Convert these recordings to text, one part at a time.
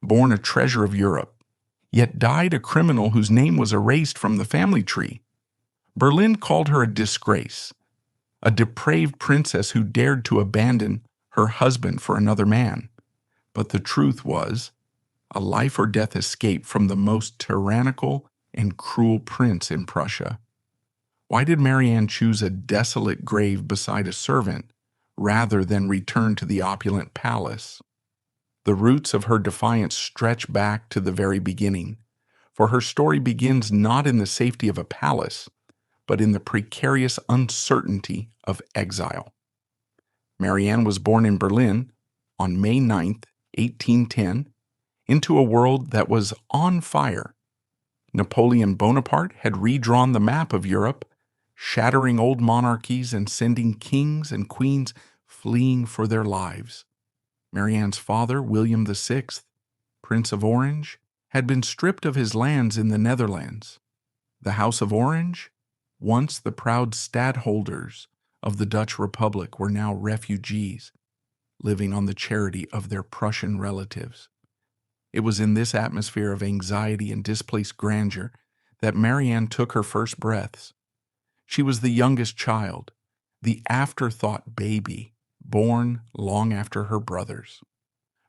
born a treasure of Europe, yet died a criminal whose name was erased from the family tree. Berlin called her a disgrace, a depraved princess who dared to abandon her husband for another man. But the truth was, a life-or-death escape from the most tyrannical and cruel prince in Prussia. Why did Marianne choose a desolate grave beside a servant rather than return to the opulent palace? The roots of her defiance stretch back to the very beginning, for her story begins not in the safety of a palace, but in the precarious uncertainty of exile. Marianne was born in Berlin on May 9, 1810, into a world that was on fire. Napoleon Bonaparte had redrawn the map of Europe, shattering old monarchies and sending kings and queens fleeing for their lives. Marianne's father, William VI, Prince of Orange, had been stripped of his lands in the Netherlands. The House of Orange, once the proud stadholders of the Dutch Republic, were now refugees, living on the charity of their Prussian relatives. It was in this atmosphere of anxiety and displaced grandeur that Marianne took her first breaths. She was the youngest child, the afterthought baby, born long after her brothers.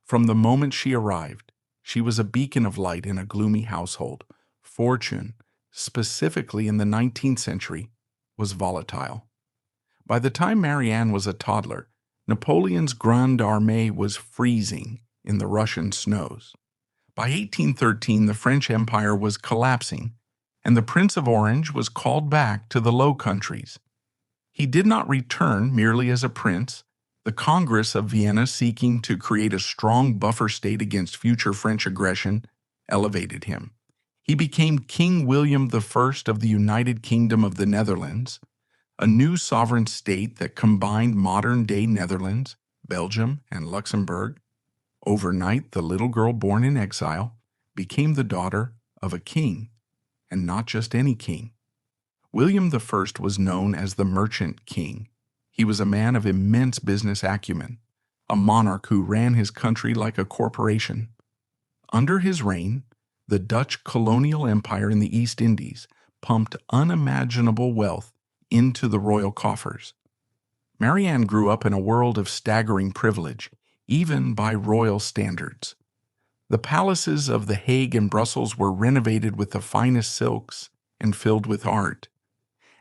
From the moment she arrived, she was a beacon of light in a gloomy household. Fortune, specifically in the 19th century, was volatile. By the time Marianne was a toddler, Napoleon's Grande Armée was freezing in the Russian snows. By 1813, the French Empire was collapsing, and the Prince of Orange was called back to the Low Countries. He did not return merely as a prince. The Congress of Vienna, seeking to create a strong buffer state against future French aggression, elevated him. He became King William I of the United Kingdom of the Netherlands, a new sovereign state that combined modern-day Netherlands, Belgium, and Luxembourg. Overnight, the little girl born in exile became the daughter of a king, and not just any king. William I was known as the Merchant King. He was a man of immense business acumen, a monarch who ran his country like a corporation. Under his reign, the Dutch colonial empire in the East Indies pumped unimaginable wealth into the royal coffers. Marianne grew up in a world of staggering privilege, even by royal standards. The palaces of The Hague and Brussels were renovated with the finest silks and filled with art.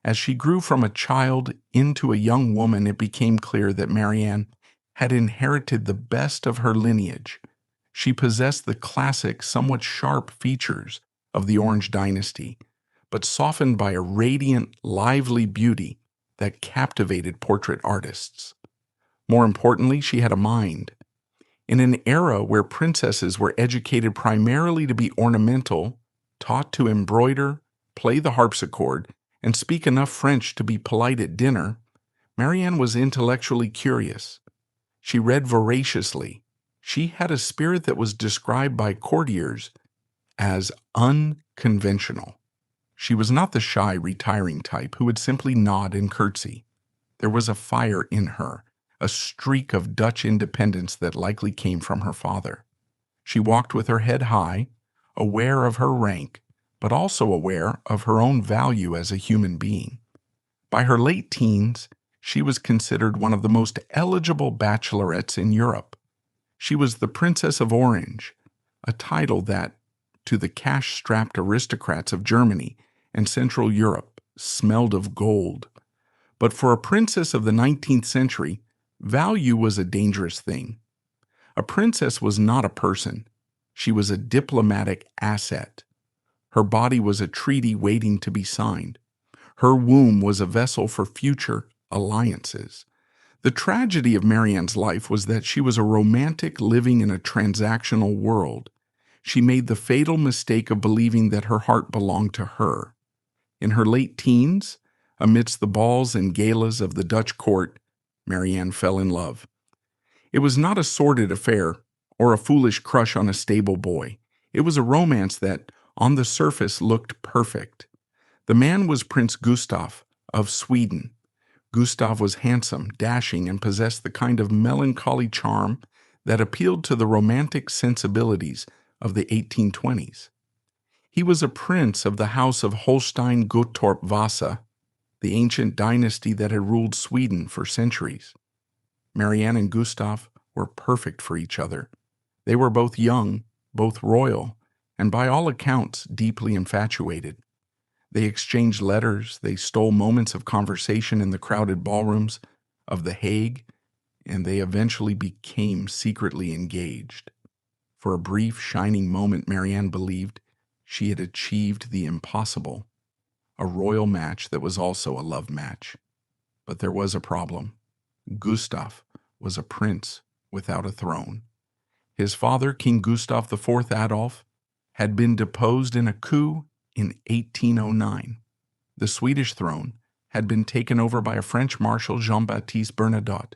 As she grew from a child into a young woman, it became clear that Marianne had inherited the best of her lineage. She possessed the classic, somewhat sharp features of the Orange dynasty, but softened by a radiant, lively beauty that captivated portrait artists. More importantly, she had a mind. In an era where princesses were educated primarily to be ornamental, taught to embroider, play the harpsichord, and speak enough French to be polite at dinner, Marianne was intellectually curious. She read voraciously. She had a spirit that was described by courtiers as unconventional. She was not the shy, retiring type who would simply nod and curtsy. There was a fire in her, a streak of Dutch independence that likely came from her father. She walked with her head high, aware of her rank, but also aware of her own value as a human being. By her late teens, she was considered one of the most eligible bachelorettes in Europe. She was the Princess of Orange, a title that, to the cash-strapped aristocrats of Germany and Central Europe, smelled of gold. But for a princess of the 19th century, value was a dangerous thing. A princess was not a person. She was a diplomatic asset. Her body was a treaty waiting to be signed. Her womb was a vessel for future alliances. The tragedy of Marianne's life was that she was a romantic living in a transactional world. She made the fatal mistake of believing that her heart belonged to her. In her late teens, amidst the balls and galas of the Dutch court, Marianne fell in love. It was not a sordid affair or a foolish crush on a stable boy. It was a romance that, on the surface, looked perfect. The man was Prince Gustav of Sweden. Gustav was handsome, dashing, and possessed the kind of melancholy charm that appealed to the romantic sensibilities of the 1820s. He was a prince of the House of Holstein-Gottorp-Vasa, the ancient dynasty that had ruled Sweden for centuries. Marianne and Gustav were perfect for each other. They were both young, both royal, and by all accounts deeply infatuated. They exchanged letters, they stole moments of conversation in the crowded ballrooms of The Hague, and they eventually became secretly engaged. For a brief, shining moment, Marianne believed she had achieved the impossible, a royal match that was also a love match. But there was a problem. Gustav was a prince without a throne. His father, King Gustav IV Adolf, had been deposed in a coup in 1809. The Swedish throne had been taken over by a French Marshal, Jean-Baptiste Bernadotte,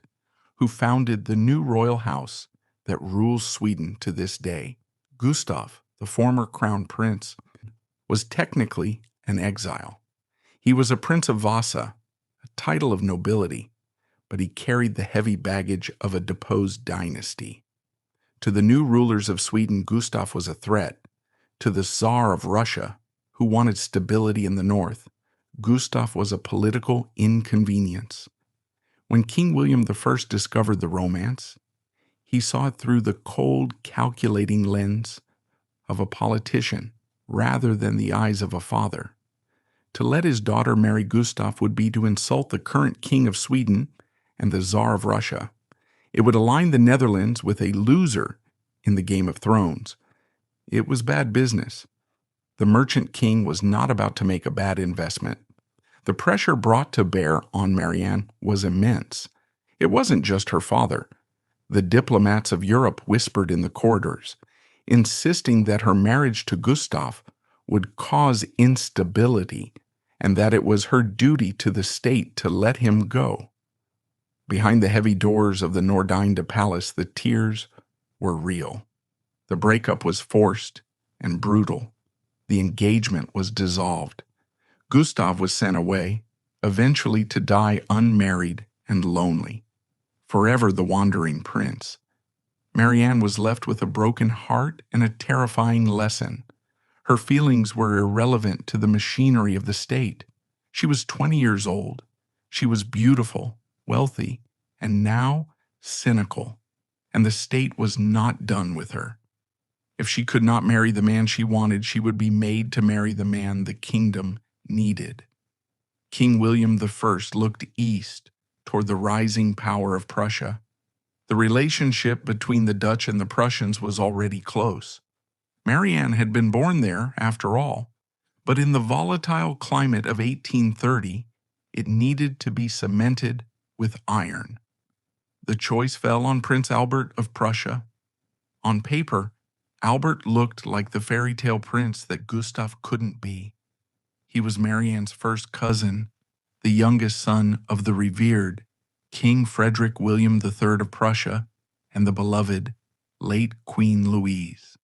who founded the new royal house that rules Sweden to this day. Gustav, the former crown prince, was technically an exile. He was a prince of Vasa, a title of nobility, but he carried the heavy baggage of a deposed dynasty. To the new rulers of Sweden, Gustav was a threat. To the Tsar of Russia, who wanted stability in the north, Gustav was a political inconvenience. When King William I discovered the romance, he saw it through the cold, calculating lens of a politician rather than the eyes of a father. To let his daughter marry Gustav would be to insult the current king of Sweden and the Tsar of Russia. It would align the Netherlands with a loser in the Game of Thrones. It was bad business. The merchant king was not about to make a bad investment. The pressure brought to bear on Marianne was immense. It wasn't just her father. The diplomats of Europe whispered in the corridors, insisting that her marriage to Gustav would cause instability and that it was her duty to the state to let him go. Behind the heavy doors of the Nordinde Palace, the tears were real. The breakup was forced and brutal. The engagement was dissolved. Gustav was sent away, eventually to die unmarried and lonely, forever the wandering prince. Marianne was left with a broken heart and a terrifying lesson. Her feelings were irrelevant to the machinery of the state. She was 20 years old. She was beautiful, wealthy, and now cynical, and the state was not done with her. If she could not marry the man she wanted, she would be made to marry the man the kingdom needed. King William I looked east toward the rising power of Prussia. The relationship between the Dutch and the Prussians was already close. Marianne had been born there, after all, but in the volatile climate of 1830, it needed to be cemented with iron. The choice fell on Prince Albert of Prussia. On paper, Albert looked like the fairy tale prince that Gustav couldn't be. He was Marianne's first cousin, the youngest son of the revered King Frederick William III of Prussia and the beloved late Queen Louise.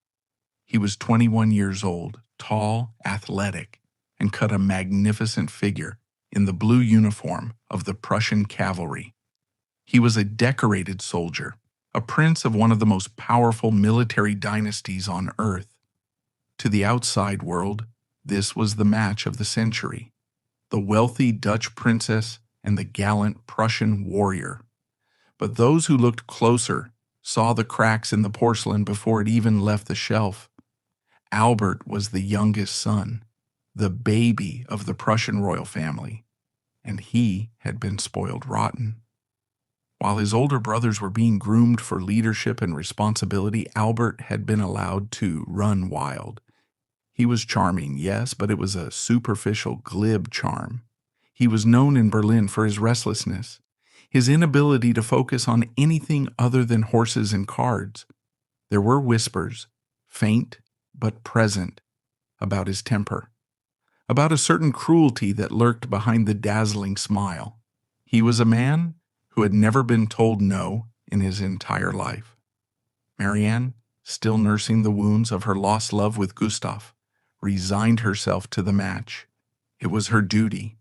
He was 21 years old, tall, athletic, and cut a magnificent figure in the blue uniform of the Prussian cavalry. He was a decorated soldier, a prince of one of the most powerful military dynasties on earth. To the outside world, this was the match of the century, the wealthy Dutch princess and the gallant Prussian warrior. But those who looked closer saw the cracks in the porcelain before it even left the shelf. Albert was the youngest son, the baby of the Prussian royal family, and he had been spoiled rotten. While his older brothers were being groomed for leadership and responsibility, Albert had been allowed to run wild. He was charming, yes, but it was a superficial, glib charm. He was known in Berlin for his restlessness, his inability to focus on anything other than horses and cards. There were whispers, faint but present, about his temper, about a certain cruelty that lurked behind the dazzling smile. He was a man who had never been told no in his entire life. Marianne, still nursing the wounds of her lost love with Gustav, resigned herself to the match. It was her duty.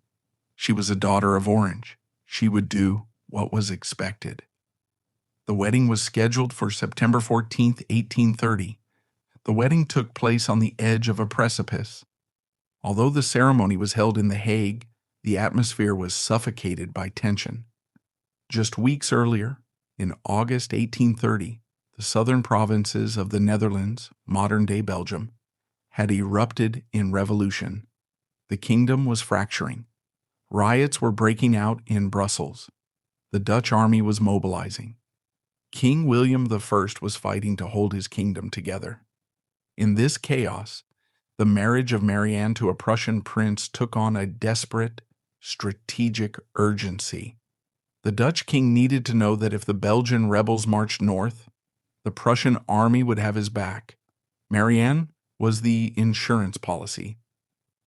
She was a daughter of Orange. She would do what was expected. The wedding was scheduled for September 14th, 1830. The wedding took place on the edge of a precipice. Although the ceremony was held in The Hague, the atmosphere was suffocated by tension. Just weeks earlier, in August 1830, the southern provinces of the Netherlands, modern-day Belgium, had erupted in revolution. The kingdom was fracturing. Riots were breaking out in Brussels. The Dutch army was mobilizing. King William I was fighting to hold his kingdom together. In this chaos, the marriage of Marianne to a Prussian prince took on a desperate, strategic urgency. The Dutch king needed to know that if the Belgian rebels marched north, the Prussian army would have his back. Marianne was the insurance policy.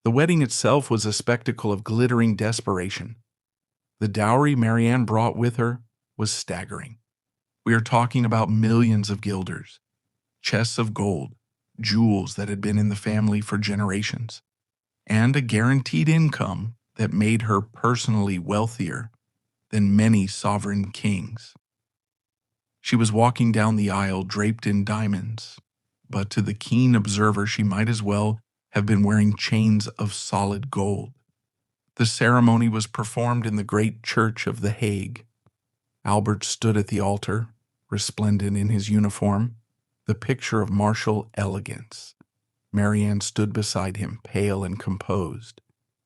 The wedding itself was a spectacle of glittering desperation. The dowry Marianne brought with her was staggering. We are talking about millions of guilders, chests of gold, jewels that had been in the family for generations, and a guaranteed income that made her personally wealthier than many sovereign kings. She was walking down the aisle draped in diamonds, but to the keen observer she might as well have been wearing chains of solid gold. The ceremony was performed in the great church of The Hague. Albert stood at the altar, resplendent in his uniform, the picture of martial elegance. Marianne stood beside him, pale and composed.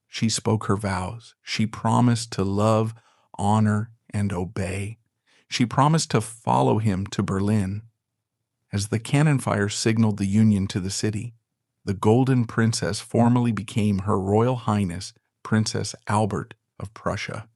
She spoke her vows. She promised to love, honor, and obey. She promised to follow him to Berlin. As the cannon fire signaled the union to the city, the Golden Princess formally became Her Royal Highness Princess Albert of Prussia.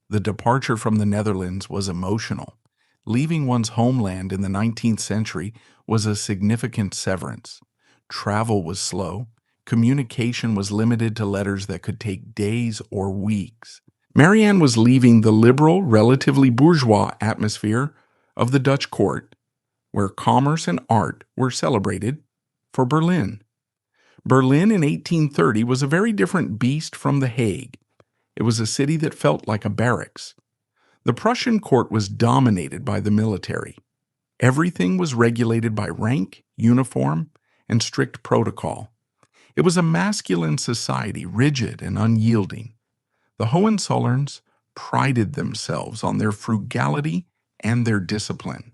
The departure from the Netherlands was emotional. Leaving one's homeland in the 19th century was a significant severance. Travel was slow. Communication was limited to letters that could take days or weeks. Marianne was leaving the liberal, relatively bourgeois atmosphere of the Dutch court, where commerce and art were celebrated, for Berlin. Berlin in 1830 was a very different beast from The Hague. It was a city that felt like a barracks. The Prussian court was dominated by the military. Everything was regulated by rank, uniform, and strict protocol. It was a masculine society, rigid and unyielding. The Hohenzollerns prided themselves on their frugality and their discipline.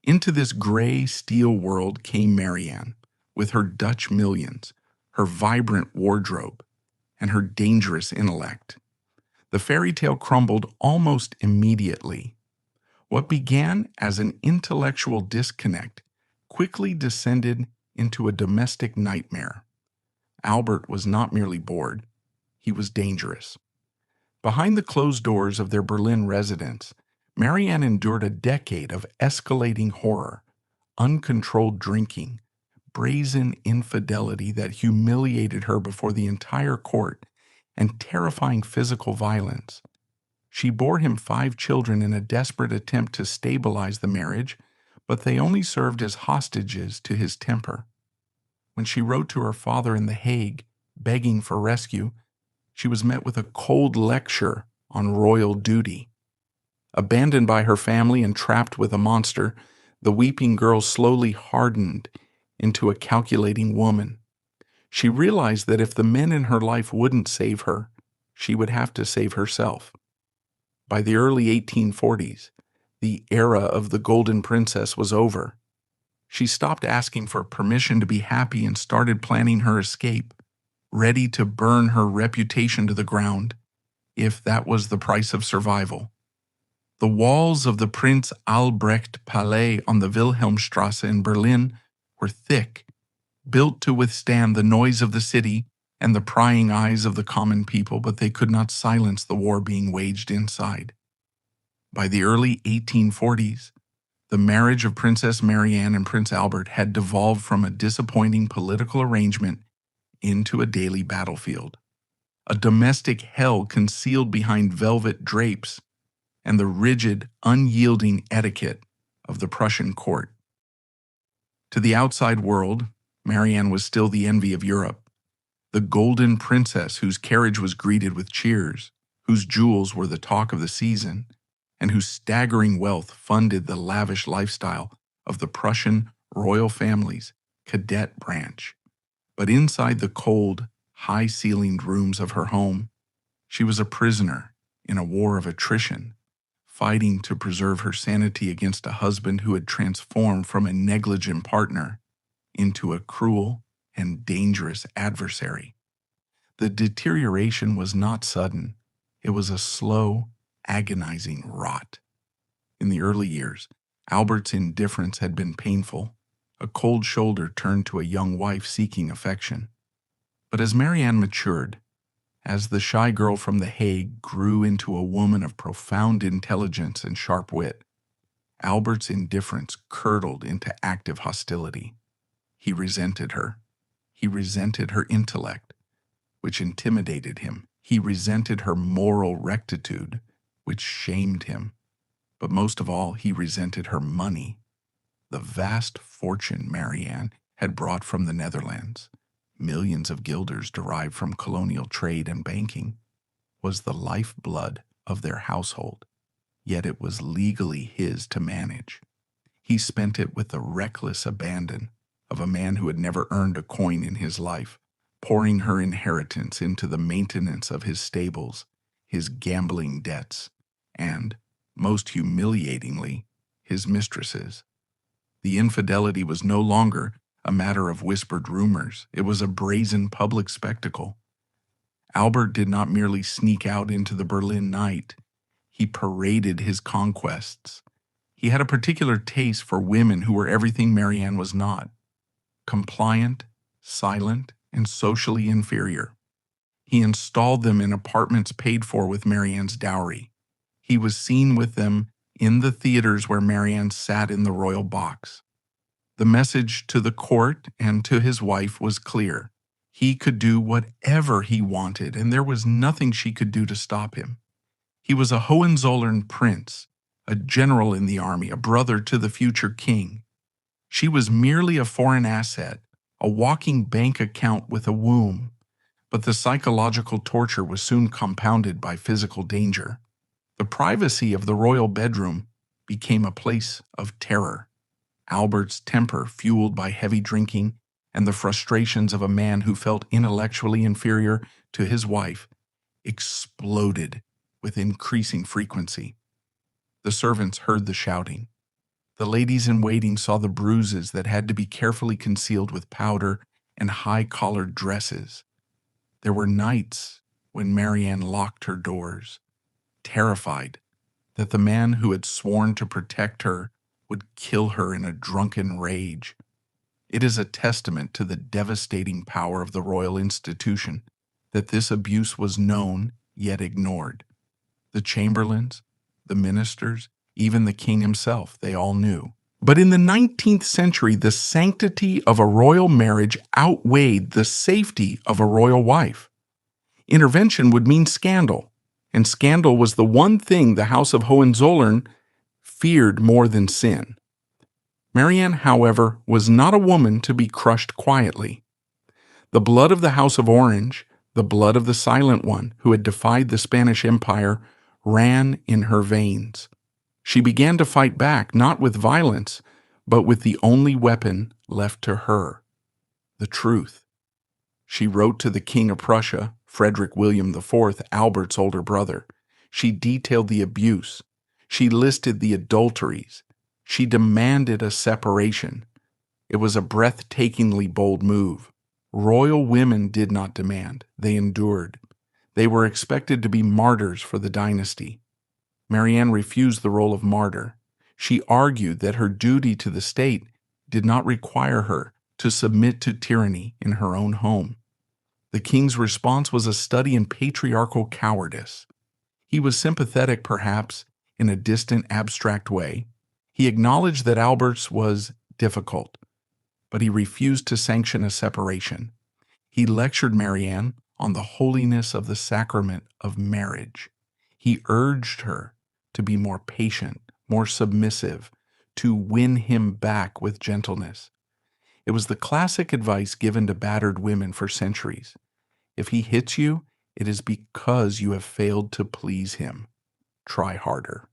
Into this gray steel world came Marianne, with her Dutch millions, her vibrant wardrobe, and her dangerous intellect. The fairy tale crumbled almost immediately. What began as an intellectual disconnect quickly descended into a domestic nightmare. Albert was not merely bored, he was dangerous. Behind the closed doors of their Berlin residence, Marianne endured a decade of escalating horror, uncontrolled drinking, brazen infidelity that humiliated her before the entire court, and terrifying physical violence. She bore him 5 children in a desperate attempt to stabilize the marriage, but they only served as hostages to his temper. When she wrote to her father in The Hague, begging for rescue, she was met with a cold lecture on royal duty. Abandoned by her family and trapped with a monster, the weeping girl slowly hardened into a calculating woman. She realized that if the men in her life wouldn't save her, she would have to save herself. By the early 1840s, the era of the Golden Princess was over. She stopped asking for permission to be happy and started planning her escape, ready to burn her reputation to the ground, if that was the price of survival. The walls of the Prince Albrecht Palais on the Wilhelmstrasse in Berlin were thick, built to withstand the noise of the city and the prying eyes of the common people, but they could not silence the war being waged inside. By the early 1840s, the marriage of Princess Marianne and Prince Albert had devolved from a disappointing political arrangement into a daily battlefield, a domestic hell concealed behind velvet drapes and the rigid, unyielding etiquette of the Prussian court. To the outside world, Marianne was still the envy of Europe, the golden princess whose carriage was greeted with cheers, whose jewels were the talk of the season, and whose staggering wealth funded the lavish lifestyle of the Prussian royal families cadet branch. But inside the cold, high-ceilinged rooms of her home, she was a prisoner in a war of attrition, fighting to preserve her sanity against a husband who had transformed from a negligent partner into a cruel and dangerous adversary. The deterioration was not sudden. It was a slow, agonizing rot. In the early years, Albert's indifference had been painful, a cold shoulder turned to a young wife seeking affection. But as Marianne matured, as the shy girl from The Hague grew into a woman of profound intelligence and sharp wit, Albert's indifference curdled into active hostility. He resented her. He resented her intellect, which intimidated him. He resented her moral rectitude, which shamed him. But most of all, he resented her money. The vast fortune Marianne had brought from the Netherlands, millions of guilders derived from colonial trade and banking, was the lifeblood of their household, yet it was legally his to manage. He spent it with the reckless abandon of a man who had never earned a coin in his life, pouring her inheritance into the maintenance of his stables, his gambling debts, and, most humiliatingly, his mistresses. The infidelity was no longer a matter of whispered rumors. It was a brazen public spectacle. Albert did not merely sneak out into the Berlin night. He paraded his conquests. He had a particular taste for women who were everything Marianne was not: compliant, silent, and socially inferior. He installed them in apartments paid for with Marianne's dowry. He was seen with them in the theaters where Marianne sat in the royal box. The message to the court and to his wife was clear. He could do whatever he wanted, and there was nothing she could do to stop him. He was a Hohenzollern prince, a general in the army, a brother to the future king. She was merely a foreign asset, a walking bank account with a womb. But the psychological torture was soon compounded by physical danger. The privacy of the royal bedroom became a place of terror. Albert's temper, fueled by heavy drinking and the frustrations of a man who felt intellectually inferior to his wife, exploded with increasing frequency. The servants heard the shouting. The ladies in waiting saw the bruises that had to be carefully concealed with powder and high-collared dresses. There were nights when Marianne locked her doors, terrified that the man who had sworn to protect her would kill her in a drunken rage. It is a testament to the devastating power of the royal institution that this abuse was known yet ignored. The chamberlains, the ministers, even the king himself, they all knew. But in the 19th century, the sanctity of a royal marriage outweighed the safety of a royal wife. Intervention would mean scandal, and scandal was the one thing the House of Hohenzollern feared more than sin. Marianne, however, was not a woman to be crushed quietly. The blood of the House of Orange, the blood of the Silent One who had defied the Spanish Empire, ran in her veins. She began to fight back, not with violence, but with the only weapon left to her: the truth. She wrote to the King of Prussia, Frederick William IV, Albert's older brother. She detailed the abuse. She listed the adulteries. She demanded a separation. It was a breathtakingly bold move. Royal women did not demand. They endured. They were expected to be martyrs for the dynasty. Marianne refused the role of martyr. She argued that her duty to the state did not require her to submit to tyranny in her own home. The king's response was a study in patriarchal cowardice. He was sympathetic, perhaps, in a distant, abstract way. He acknowledged that Albert's was difficult, but he refused to sanction a separation. He lectured Marianne on the holiness of the sacrament of marriage. He urged her to be more patient, more submissive, to win him back with gentleness. It was the classic advice given to battered women for centuries. If he hits you, it is because you have failed to please him. Try harder.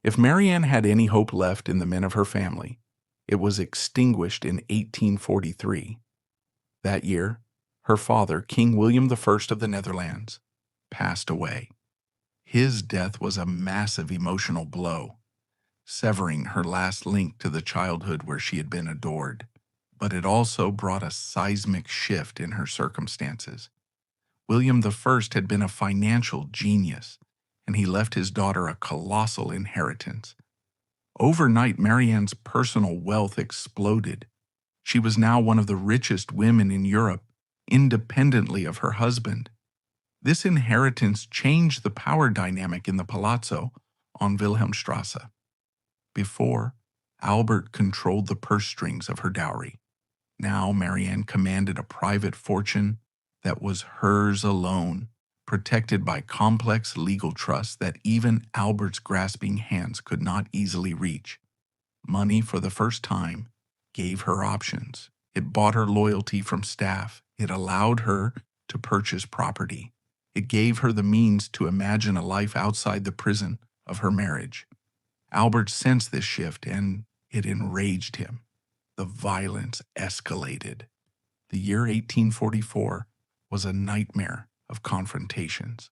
If Marianne had any hope left in the men of her family, It was extinguished in 1843. That year, her father, King William I of the Netherlands, passed away. His death was a massive emotional blow, severing her last link to the childhood where she had been adored. But it also brought a seismic shift in her circumstances. William I had been a financial genius, and he left his daughter a colossal inheritance. Overnight, Marianne's personal wealth exploded. She was now one of the richest women in Europe, independently of her husband. This inheritance changed the power dynamic in the palazzo on Wilhelmstrasse. Before, Albert controlled the purse strings of her dowry. Now Marianne commanded a private fortune that was hers alone, protected by complex legal trusts that even Albert's grasping hands could not easily reach. Money, for the first time, gave her options. It bought her loyalty from staff. It allowed her to purchase property. It gave her the means to imagine a life outside the prison of her marriage. Albert sensed this shift, and it enraged him. The violence escalated. The year 1844 was a nightmare of confrontations.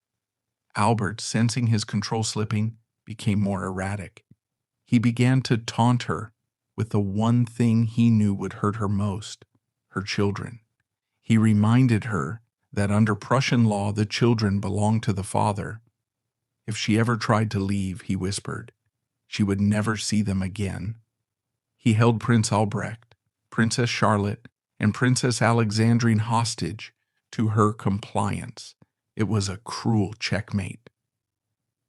Albert, sensing his control slipping, became more erratic. He began to taunt her with the one thing he knew would hurt her most, her children. He reminded her that under Prussian law the children belonged to the father. If she ever tried to leave, he whispered, she would never see them again. He held Prince Albrecht, Princess Charlotte, and Princess Alexandrine hostage to her compliance. It was a cruel checkmate.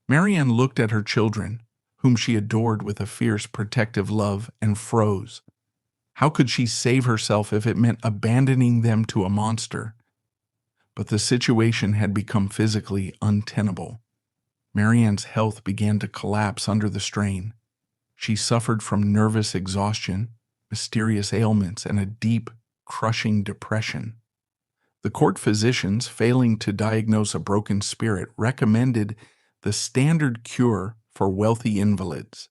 Marianne looked at her children, whom she adored with a fierce protective love, and froze. How could she save herself if it meant abandoning them to a monster? But the situation had become physically untenable. Marianne's health began to collapse under the strain. She suffered from nervous exhaustion, mysterious ailments, and a deep, crushing depression. The court physicians, failing to diagnose a broken spirit, recommended the standard cure for wealthy invalids: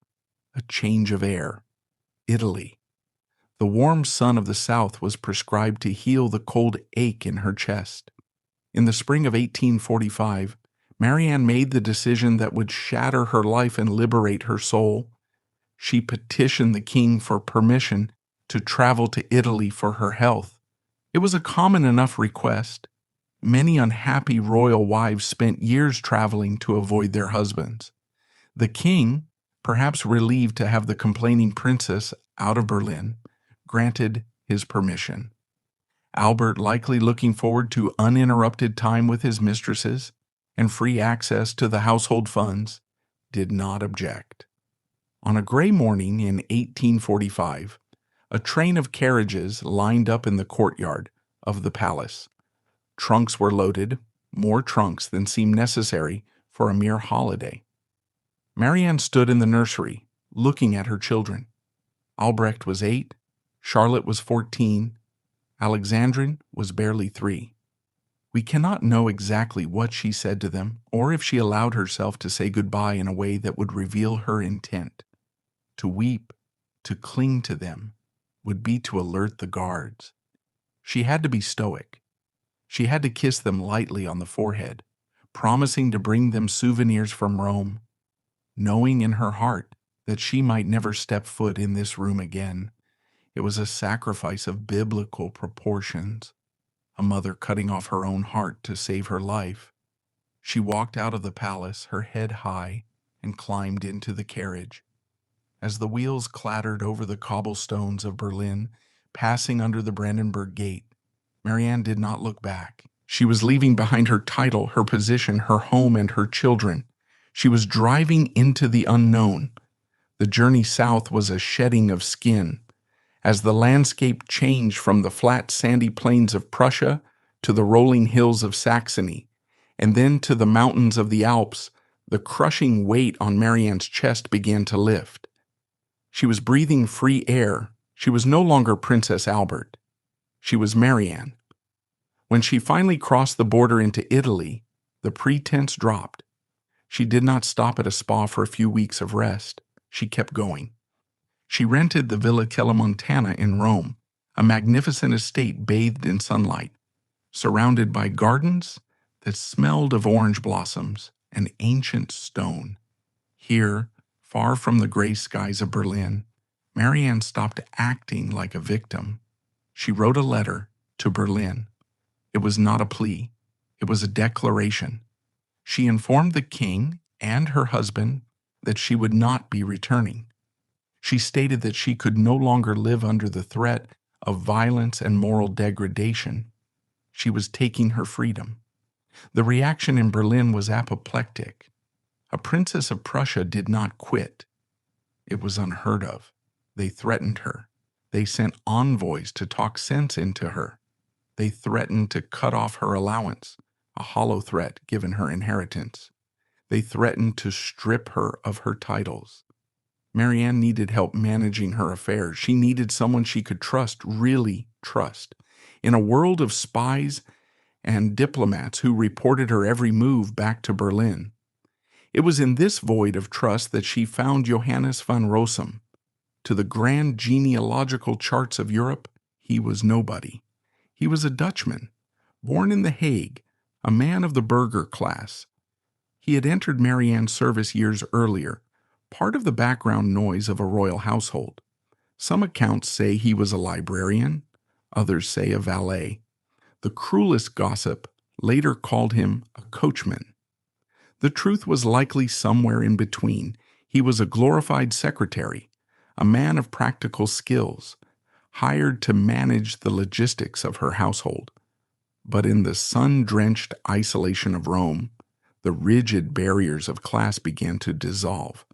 a change of air. Italy. The warm sun of the south was prescribed to heal the cold ache in her chest. In the spring of 1845, Marianne made the decision that would shatter her life and liberate her soul. She petitioned the king for permission to travel to Italy for her health. It was a common enough request. Many unhappy royal wives spent years traveling to avoid their husbands. The king, perhaps relieved to have the complaining princess out of Berlin, granted his permission. Albert, likely looking forward to uninterrupted time with his mistresses and free access to the household funds, did not object. On a gray morning in 1845, a train of carriages lined up in the courtyard of the palace. Trunks were loaded, more trunks than seemed necessary for a mere holiday. Marianne stood in the nursery, looking at her children. Albrecht was 8, Charlotte was 14, Alexandrine was barely 3. We cannot know exactly what she said to them, or if she allowed herself to say goodbye in a way that would reveal her intent. To weep, to cling to them, would be to alert the guards. She had to be stoic. She had to kiss them lightly on the forehead, promising to bring them souvenirs from Rome, knowing in her heart that she might never step foot in this room again. It was a sacrifice of biblical proportions, a mother cutting off her own heart to save her life. She walked out of the palace, her head high, and climbed into the carriage. As the wheels clattered over the cobblestones of Berlin, passing under the Brandenburg Gate, Marianne did not look back. She was leaving behind her title, her position, her home, and her children. She was driving into the unknown. The journey south was a shedding of skin. As the landscape changed from the flat, sandy plains of Prussia to the rolling hills of Saxony, and then to the mountains of the Alps, the crushing weight on Marianne's chest began to lift. She was breathing free air. She was no longer Princess Albert. She was Marianne. When she finally crossed the border into Italy, the pretense dropped. She did not stop at a spa for a few weeks of rest. She kept going. She rented the Villa Montana in Rome, a magnificent estate bathed in sunlight, surrounded by gardens that smelled of orange blossoms and ancient stone. Here, far from the gray skies of Berlin, Marianne stopped acting like a victim. She wrote a letter to Berlin. It was not a plea. It was a declaration. She informed the king and her husband that she would not be returning. She stated that she could no longer live under the threat of violence and moral degradation. She was taking her freedom. The reaction in Berlin was apoplectic. A princess of Prussia did not quit. It was unheard of. They threatened her. They sent envoys to talk sense into her. They threatened to cut off her allowance, a hollow threat given her inheritance. They threatened to strip her of her titles. Marianne needed help managing her affairs. She needed someone she could trust, really trust. In a world of spies and diplomats who reported her every move back to Berlin, it was in this void of trust that she found Johannes van Rossum. To the grand genealogical charts of Europe, he was nobody. He was a Dutchman, born in The Hague, a man of the burgher class. He had entered Marianne's service years earlier, part of the background noise of a royal household. Some accounts say he was a librarian, others say a valet. The cruelest gossip later called him a coachman. The truth was likely somewhere in between. He was a glorified secretary, a man of practical skills, hired to manage the logistics of her household. But in the sun-drenched isolation of Rome, the rigid barriers of class began to dissolve.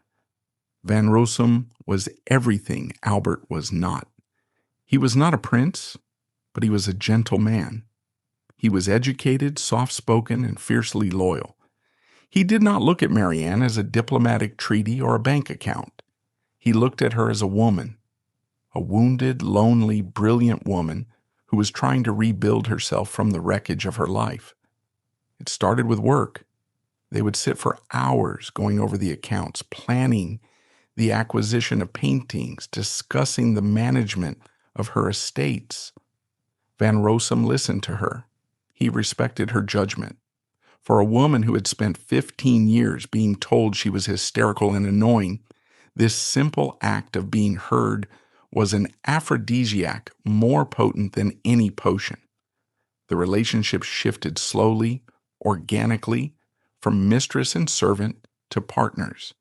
Van Rossum was everything Albert was not. He was not a prince, but he was a gentle man. He was educated, soft-spoken, and fiercely loyal. He did not look at Marianne as a diplomatic treaty or a bank account. He looked at her as a woman, a wounded, lonely, brilliant woman who was trying to rebuild herself from the wreckage of her life. It started with work. They would sit for hours going over the accounts, planning the acquisition of paintings, discussing the management of her estates. Van Rossum listened to her. He respected her judgment. For a woman who had spent 15 years being told she was hysterical and annoying, this simple act of being heard was an aphrodisiac more potent than any potion. The relationship shifted slowly, organically, from mistress and servant to partners.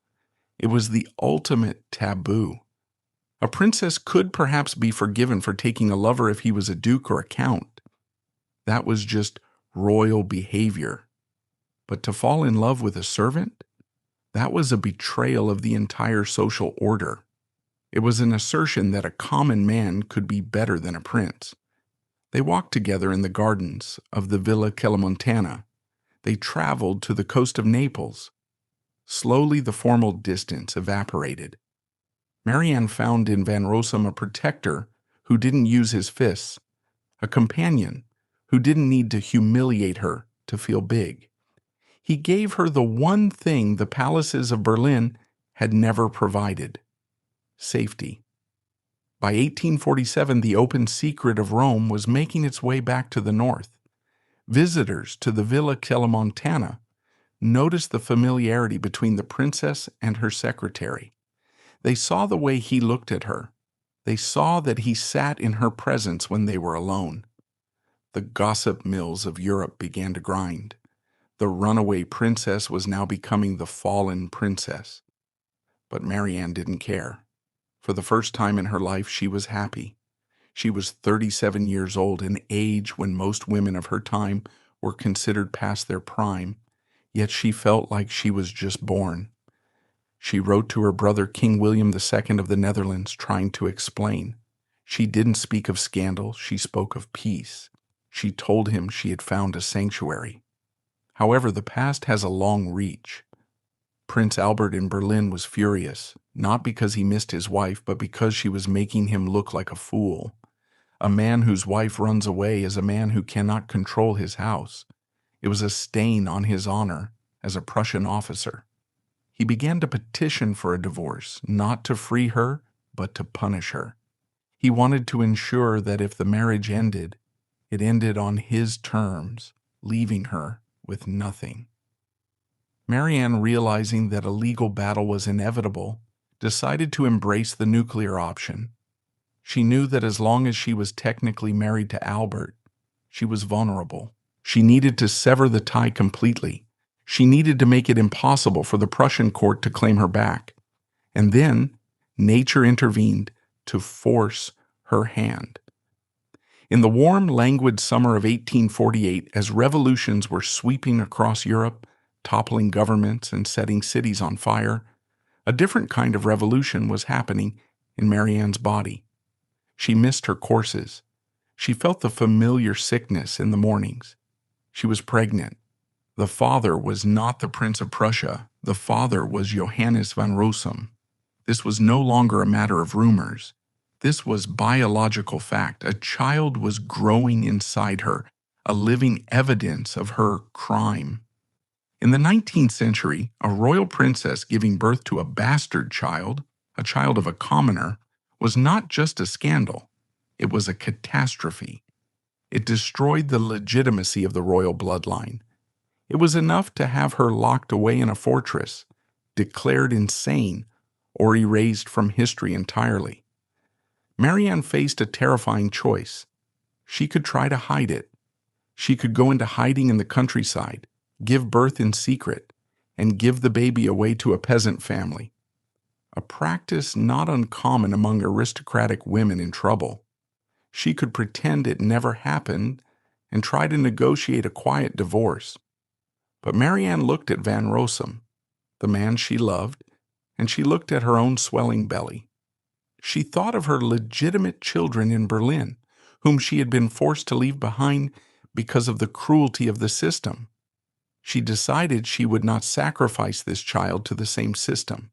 It was the ultimate taboo. A princess could perhaps be forgiven for taking a lover if he was a duke or a count. That was just royal behavior. But to fall in love with a servant? That was a betrayal of the entire social order. It was an assertion that a common man could be better than a prince. They walked together in the gardens of the Villa Montana. They traveled to the coast of Naples. Slowly the formal distance evaporated. Marianne found in Van Rossum a protector who didn't use his fists, a companion who didn't need to humiliate her to feel big. He gave her the one thing the palaces of Berlin had never provided: safety. By 1847, the open secret of Rome was making its way back to the north. Visitors to the Villa Montana noticed the familiarity between the princess and her secretary. They saw the way he looked at her. They saw that he sat in her presence when they were alone. The gossip mills of Europe began to grind. The runaway princess was now becoming the fallen princess. But Marianne didn't care. For the first time in her life, she was happy. She was 37 years old, an age when most women of her time were considered past their prime, yet she felt like she was just born. She wrote to her brother, King William II of the Netherlands, trying to explain. She didn't speak of scandal, she spoke of peace. She told him she had found a sanctuary. However, the past has a long reach. Prince Albert in Berlin was furious, not because he missed his wife, but because she was making him look like a fool. A man whose wife runs away is a man who cannot control his house. It was a stain on his honor as a Prussian officer. He began to petition for a divorce, not to free her, but to punish her. He wanted to ensure that if the marriage ended, it ended on his terms, leaving her with nothing. Marianne, realizing that a legal battle was inevitable, decided to embrace the nuclear option. She knew that as long as she was technically married to Albert, she was vulnerable. She needed to sever the tie completely. She needed to make it impossible for the Prussian court to claim her back. And then, nature intervened to force her hand. In the warm, languid summer of 1848, as revolutions were sweeping across Europe, toppling governments and setting cities on fire, a different kind of revolution was happening in Marianne's body. She missed her courses. She felt the familiar sickness in the mornings. She was pregnant. The father was not the Prince of Prussia. The father was Johannes van Rossum. This was no longer a matter of rumors. This was biological fact. A child was growing inside her, a living evidence of her crime. In the 19th century, a royal princess giving birth to a bastard child, a child of a commoner, was not just a scandal. It was a catastrophe. It destroyed the legitimacy of the royal bloodline. It was enough to have her locked away in a fortress, declared insane, or erased from history entirely. Marianne faced a terrifying choice. She could try to hide it. She could go into hiding in the countryside, give birth in secret, and give the baby away to a peasant family. A practice not uncommon among aristocratic women in trouble. She could pretend it never happened and try to negotiate a quiet divorce. But Marianne looked at Van Rossum, the man she loved, and she looked at her own swelling belly. She thought of her legitimate children in Berlin, whom she had been forced to leave behind because of the cruelty of the system. She decided she would not sacrifice this child to the same system.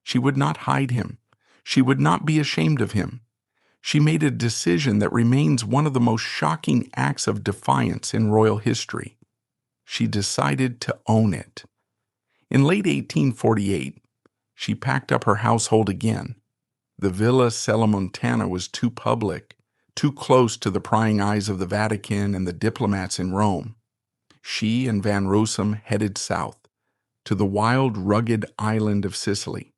She would not hide him. She would not be ashamed of him. She made a decision that remains one of the most shocking acts of defiance in royal history. She decided to own it. In late 1848, she packed up her household again. The Villa Cellamontana was too public, too close to the prying eyes of the Vatican and the diplomats in Rome. She and Van Rossum headed south, to the wild, rugged island of Sicily.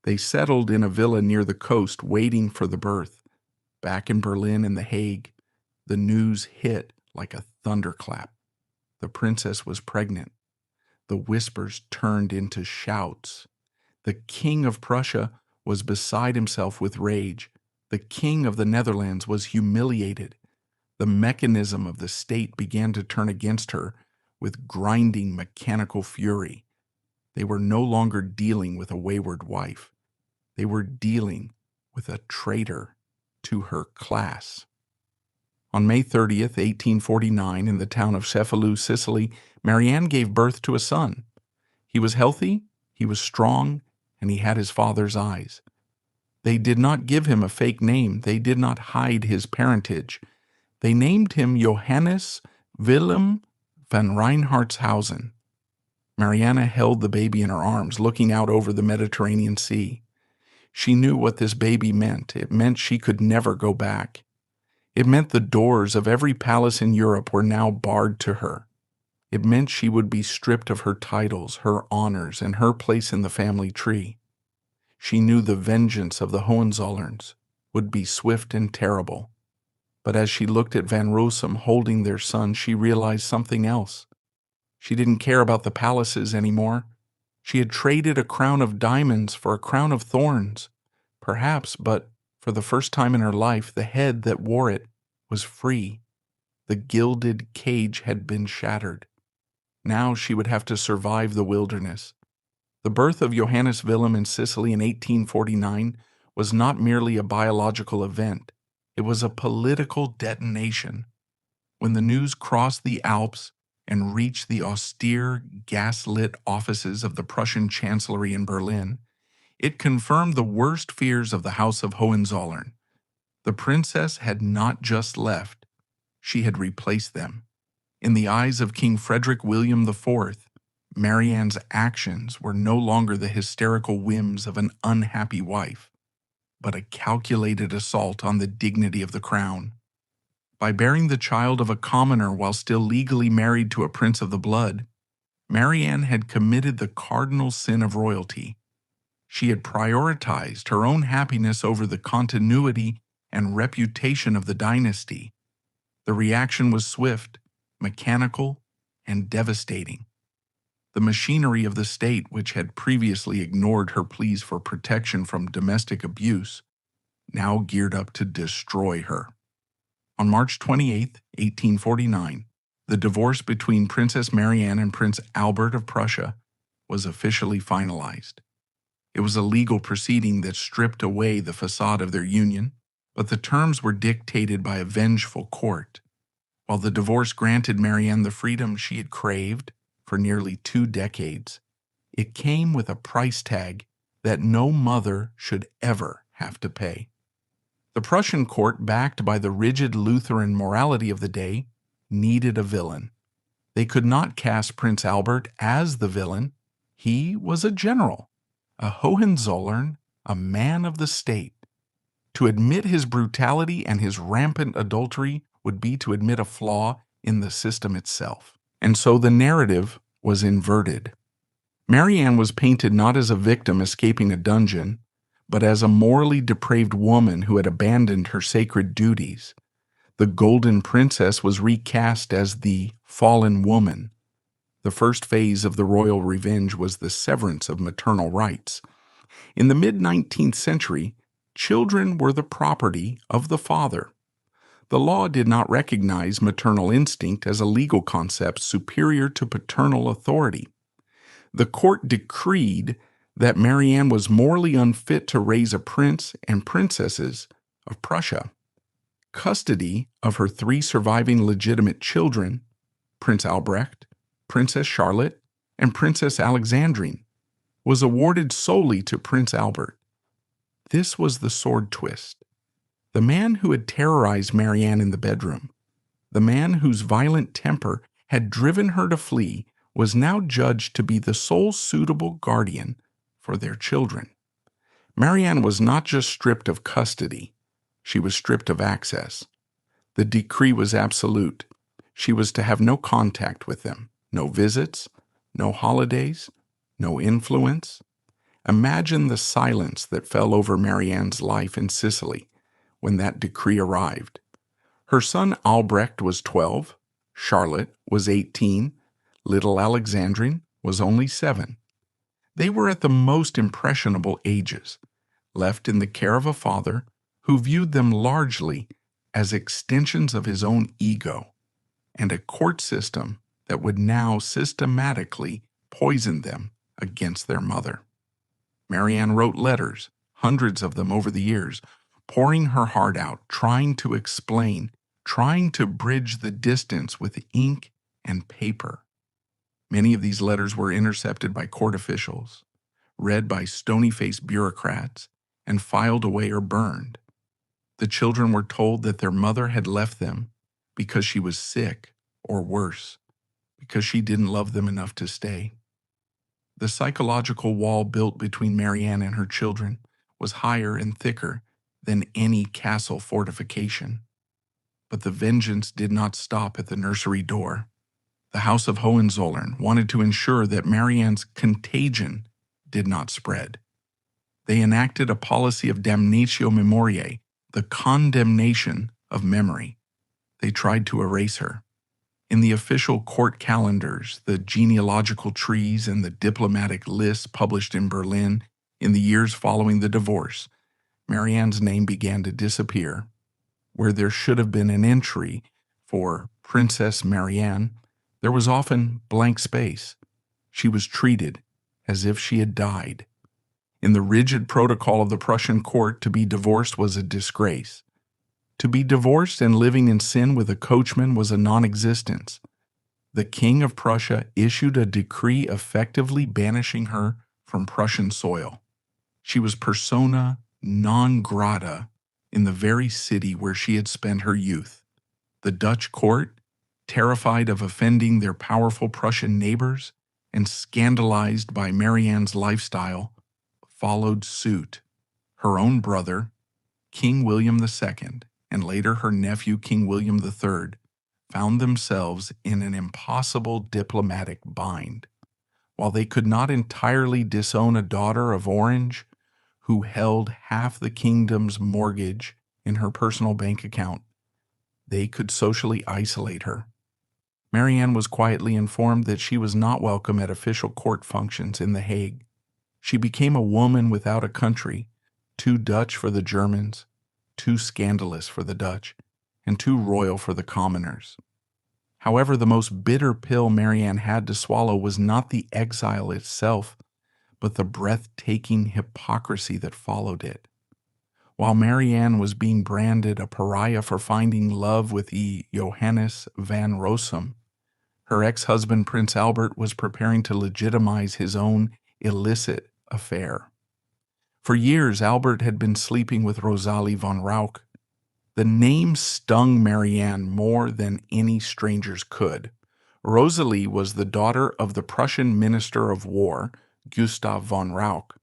They settled in a villa near the coast, waiting for the birth. Back in Berlin and The Hague, the news hit like a thunderclap. The princess was pregnant. The whispers turned into shouts. The King of Prussia was beside himself with rage. The King of the Netherlands was humiliated. The mechanism of the state began to turn against her with grinding mechanical fury. They were no longer dealing with a wayward wife. They were dealing with a traitor to her class. On May 30th, 1849, in the town of Cefalù, Sicily, Marianne gave birth to a son. He was healthy, he was strong, and he had his father's eyes. They did not give him a fake name. They did not hide his parentage. They named him Johannes Wilhelm van Reinhardtshausen. Marianne held the baby in her arms, looking out over the Mediterranean Sea. She knew what this baby meant. It meant she could never go back. It meant the doors of every palace in Europe were now barred to her. It meant she would be stripped of her titles, her honors, and her place in the family tree. She knew the vengeance of the Hohenzollerns would be swift and terrible. But as she looked at Van Rossum holding their son, she realized something else. She didn't care about the palaces anymore. She had traded a crown of diamonds for a crown of thorns. Perhaps, but for the first time in her life, the head that wore it was free. The gilded cage had been shattered. Now she would have to survive the wilderness. The birth of Johannes Wilhelm in Sicily in 1849 was not merely a biological event. It was a political detonation. When the news crossed the Alps and reached the austere, gas-lit offices of the Prussian Chancellery in Berlin, it confirmed the worst fears of the House of Hohenzollern. The princess had not just left, she had replaced them. In the eyes of King Frederick William IV, Marianne's actions were no longer the hysterical whims of an unhappy wife. but a calculated assault on the dignity of the crown. By bearing the child of a commoner while still legally married to a prince of the blood, Marianne had committed the cardinal sin of royalty. She had prioritized her own happiness over the continuity and reputation of the dynasty. The reaction was swift, mechanical, and devastating. The machinery of the state, which had previously ignored her pleas for protection from domestic abuse, now geared up to destroy her. On March 28, 1849, the divorce between Princess Marianne and Prince Albert of Prussia was officially finalized. It was a legal proceeding that stripped away the facade of their union, but the terms were dictated by a vengeful court. While the divorce granted Marianne the freedom she had craved for nearly 2 decades, it came with a price tag that no mother should ever have to pay. The Prussian court, backed by the rigid Lutheran morality of the day, needed a villain. They could not cast Prince Albert as the villain. He was a general, a Hohenzollern, a man of the state. To admit his brutality and his rampant adultery would be to admit a flaw in the system itself. And so the narrative was inverted. Marianne was painted not as a victim escaping a dungeon, but as a morally depraved woman who had abandoned her sacred duties. The Golden Princess was recast as the fallen woman. The first phase of the royal revenge was the severance of maternal rights. In the mid-19th century, children were the property of the father. The law did not recognize maternal instinct as a legal concept superior to paternal authority. The court decreed that Marianne was morally unfit to raise a prince and princesses of Prussia. Custody of her 3 surviving legitimate children, Prince Albrecht, Princess Charlotte, and Princess Alexandrine, was awarded solely to Prince Albert. This was the sword twist. The man who had terrorized Marianne in the bedroom, the man whose violent temper had driven her to flee, was now judged to be the sole suitable guardian for their children. Marianne was not just stripped of custody, she was stripped of access. The decree was absolute. She was to have no contact with them, no visits, no holidays, no influence. Imagine the silence that fell over Marianne's life in Sicily when that decree arrived. Her son Albrecht was 12, Charlotte was 18, little Alexandrine was only 7. They were at the most impressionable ages, left in the care of a father who viewed them largely as extensions of his own ego, and a court system that would now systematically poison them against their mother. Marianne wrote letters, hundreds of them over the years, pouring her heart out, trying to explain, trying to bridge the distance with ink and paper. Many of these letters were intercepted by court officials, read by stony-faced bureaucrats, and filed away or burned. The children were told that their mother had left them because she was sick, or worse, because she didn't love them enough to stay. The psychological wall built between Marianne and her children was higher and thicker than any castle fortification. But the vengeance did not stop at the nursery door. The House of Hohenzollern wanted to ensure that Marianne's contagion did not spread. They enacted a policy of damnatio memoriae, the condemnation of memory. They tried to erase her. In the official court calendars, the genealogical trees, and the diplomatic lists published in Berlin in the years following the divorce, Marianne's name began to disappear. Where there should have been an entry for Princess Marianne, there was often blank space. She was treated as if she had died. In the rigid protocol of the Prussian court, to be divorced was a disgrace. To be divorced and living in sin with a coachman was a non-existence. The King of Prussia issued a decree effectively banishing her from Prussian soil. She was persona non grata in the very city where she had spent her youth. The Dutch court, terrified of offending their powerful Prussian neighbors and scandalized by Marianne's lifestyle, followed suit. Her own brother, King William II, and later her nephew, King William III, found themselves in an impossible diplomatic bind. While they could not entirely disown a daughter of Orange, who held half the kingdom's mortgage in her personal bank account, they could socially isolate her. Marianne was quietly informed that she was not welcome at official court functions in The Hague. She became a woman without a country, too Dutch for the Germans, too scandalous for the Dutch, and too royal for the commoners. However, the most bitter pill Marianne had to swallow was not the exile itself, but the breathtaking hypocrisy that followed it. While Marianne was being branded a pariah for finding love with Johannes van Rossum, her ex-husband Prince Albert was preparing to legitimize his own illicit affair. For years, Albert had been sleeping with Rosalie von Rauch. The name stung Marianne more than any strangers could. Rosalie was the daughter of the Prussian Minister of War, Gustav von Rauch.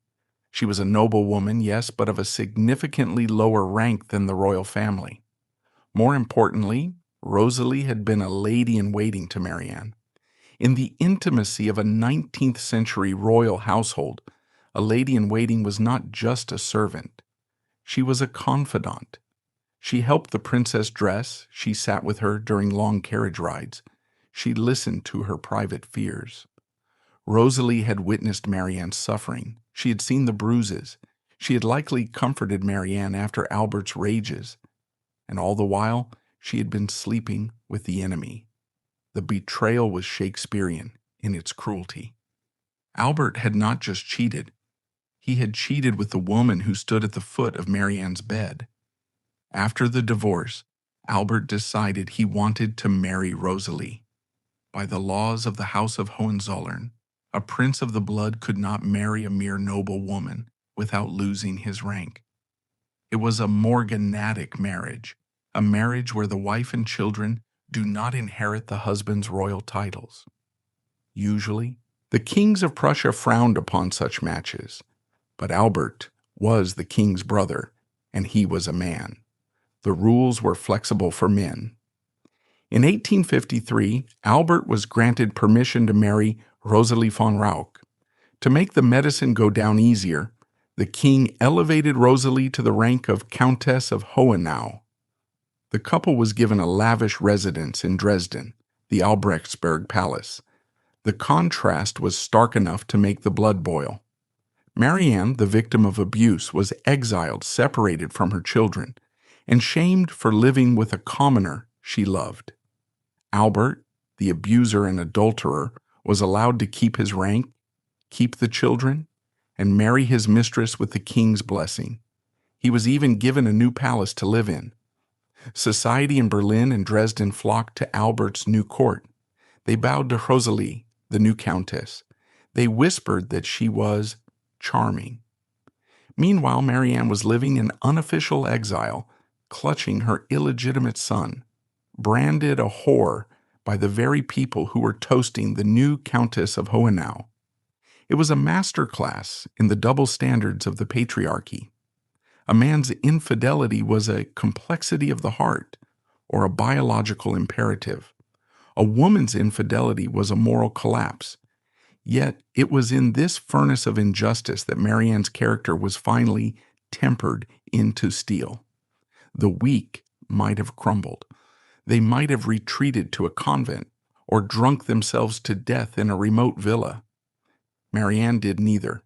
She was a noble woman, yes, but of a significantly lower rank than the royal family. More importantly, Rosalie had been a lady-in-waiting to Marianne. In the intimacy of a 19th century royal household, a lady-in-waiting was not just a servant. She was a confidant. She helped the princess dress, she sat with her during long carriage rides, she listened to her private fears. Rosalie had witnessed Marianne's suffering. She had seen the bruises. She had likely comforted Marianne after Albert's rages. And all the while, she had been sleeping with the enemy. The betrayal was Shakespearean in its cruelty. Albert had not just cheated. He had cheated with the woman who stood at the foot of Marianne's bed. After the divorce, Albert decided he wanted to marry Rosalie. By the laws of the House of Hohenzollern, a prince of the blood could not marry a mere noble woman without losing his rank. It was a morganatic marriage, a marriage where the wife and children do not inherit the husband's royal titles. Usually, the kings of Prussia frowned upon such matches, but Albert was the king's brother, and he was a man. The rules were flexible for men. In 1853, Albert was granted permission to marry Rosalie von Rauch. To make the medicine go down easier, the king elevated Rosalie to the rank of Countess of Hohenau. The couple was given a lavish residence in Dresden, the Albrechtsberg Palace. The contrast was stark enough to make the blood boil. Marianne, the victim of abuse, was exiled, separated from her children, and shamed for living with a commoner she loved. Albert, the abuser and adulterer, was allowed to keep his rank, keep the children, and marry his mistress with the king's blessing. He was even given a new palace to live in. Society in Berlin and Dresden flocked to Albert's new court. They bowed to Rosalie, the new countess. They whispered that she was charming. Meanwhile, Marianne was living in unofficial exile, clutching her illegitimate son, branded a whore by the very people who were toasting the new Countess of Hohenau. It was a masterclass in the double standards of the patriarchy. A man's infidelity was a complexity of the heart, or a biological imperative. A woman's infidelity was a moral collapse. Yet it was in this furnace of injustice that Marianne's character was finally tempered into steel. The weak might have crumbled. They might have retreated to a convent or drunk themselves to death in a remote villa. Marianne did neither.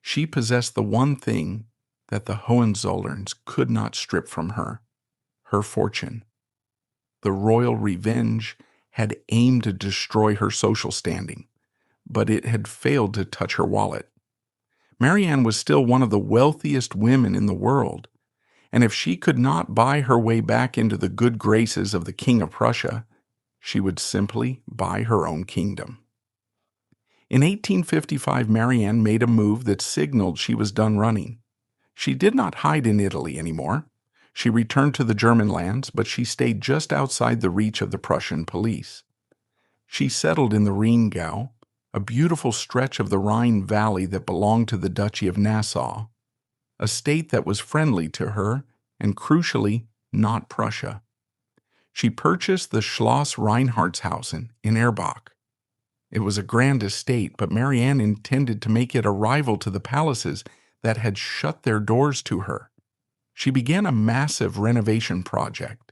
She possessed the one thing that the Hohenzollerns could not strip from her, her fortune. The royal revenge had aimed to destroy her social standing, but it had failed to touch her wallet. Marianne was still one of the wealthiest women in the world, and if she could not buy her way back into the good graces of the King of Prussia, she would simply buy her own kingdom. In 1855, Marianne made a move that signaled she was done running. She did not hide in Italy anymore. She returned to the German lands, but she stayed just outside the reach of the Prussian police. She settled in the Rheingau, a beautiful stretch of the Rhine Valley that belonged to the Duchy of Nassau. a state that was friendly to her and, crucially, not Prussia. She purchased the Schloss Reinhardtshausen in Erbach. It was a grand estate, but Marianne intended to make it a rival to the palaces that had shut their doors to her. She began a massive renovation project.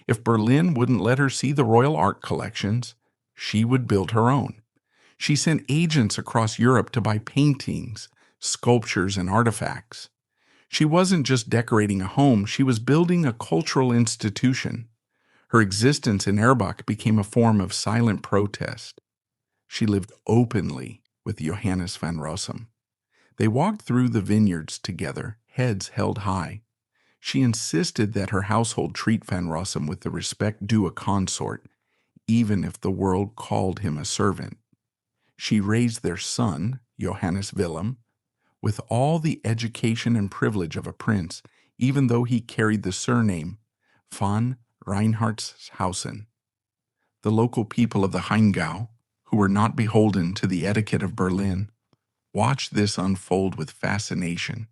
If Berlin wouldn't let her see the royal art collections, she would build her own. She sent agents across Europe to buy paintings, sculptures, and artifacts. She wasn't just decorating a home, she was building a cultural institution. Her existence in Erbach became a form of silent protest. She lived openly with Johannes van Rossum. They walked through the vineyards together, heads held high. She insisted that her household treat Van Rossum with the respect due a consort, even if the world called him a servant. She raised their son, Johannes Wilhelm, with all the education and privilege of a prince, even though he carried the surname von Reinhardtshausen. The local people of the Rheingau, who were not beholden to the etiquette of Berlin, watched this unfold with fascination.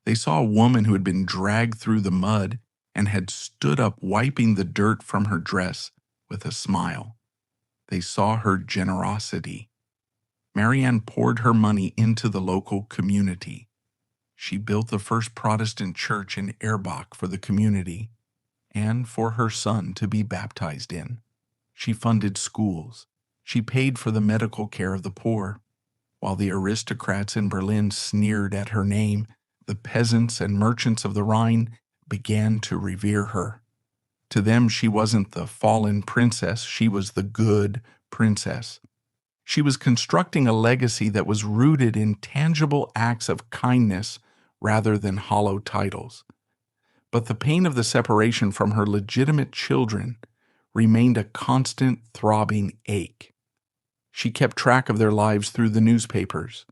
They saw a woman who had been dragged through the mud and had stood up wiping the dirt from her dress with a smile. They saw her generosity. Marianne poured her money into the local community. She built the first Protestant church in Erbach for the community and for her son to be baptized in. She funded schools. She paid for the medical care of the poor. While the aristocrats in Berlin sneered at her name, the peasants and merchants of the Rhine began to revere her. To them, she wasn't the fallen princess, she was the good princess. She was constructing a legacy that was rooted in tangible acts of kindness rather than hollow titles. But the pain of the separation from her legitimate children remained a constant throbbing ache. She kept track of their lives through the newspapers.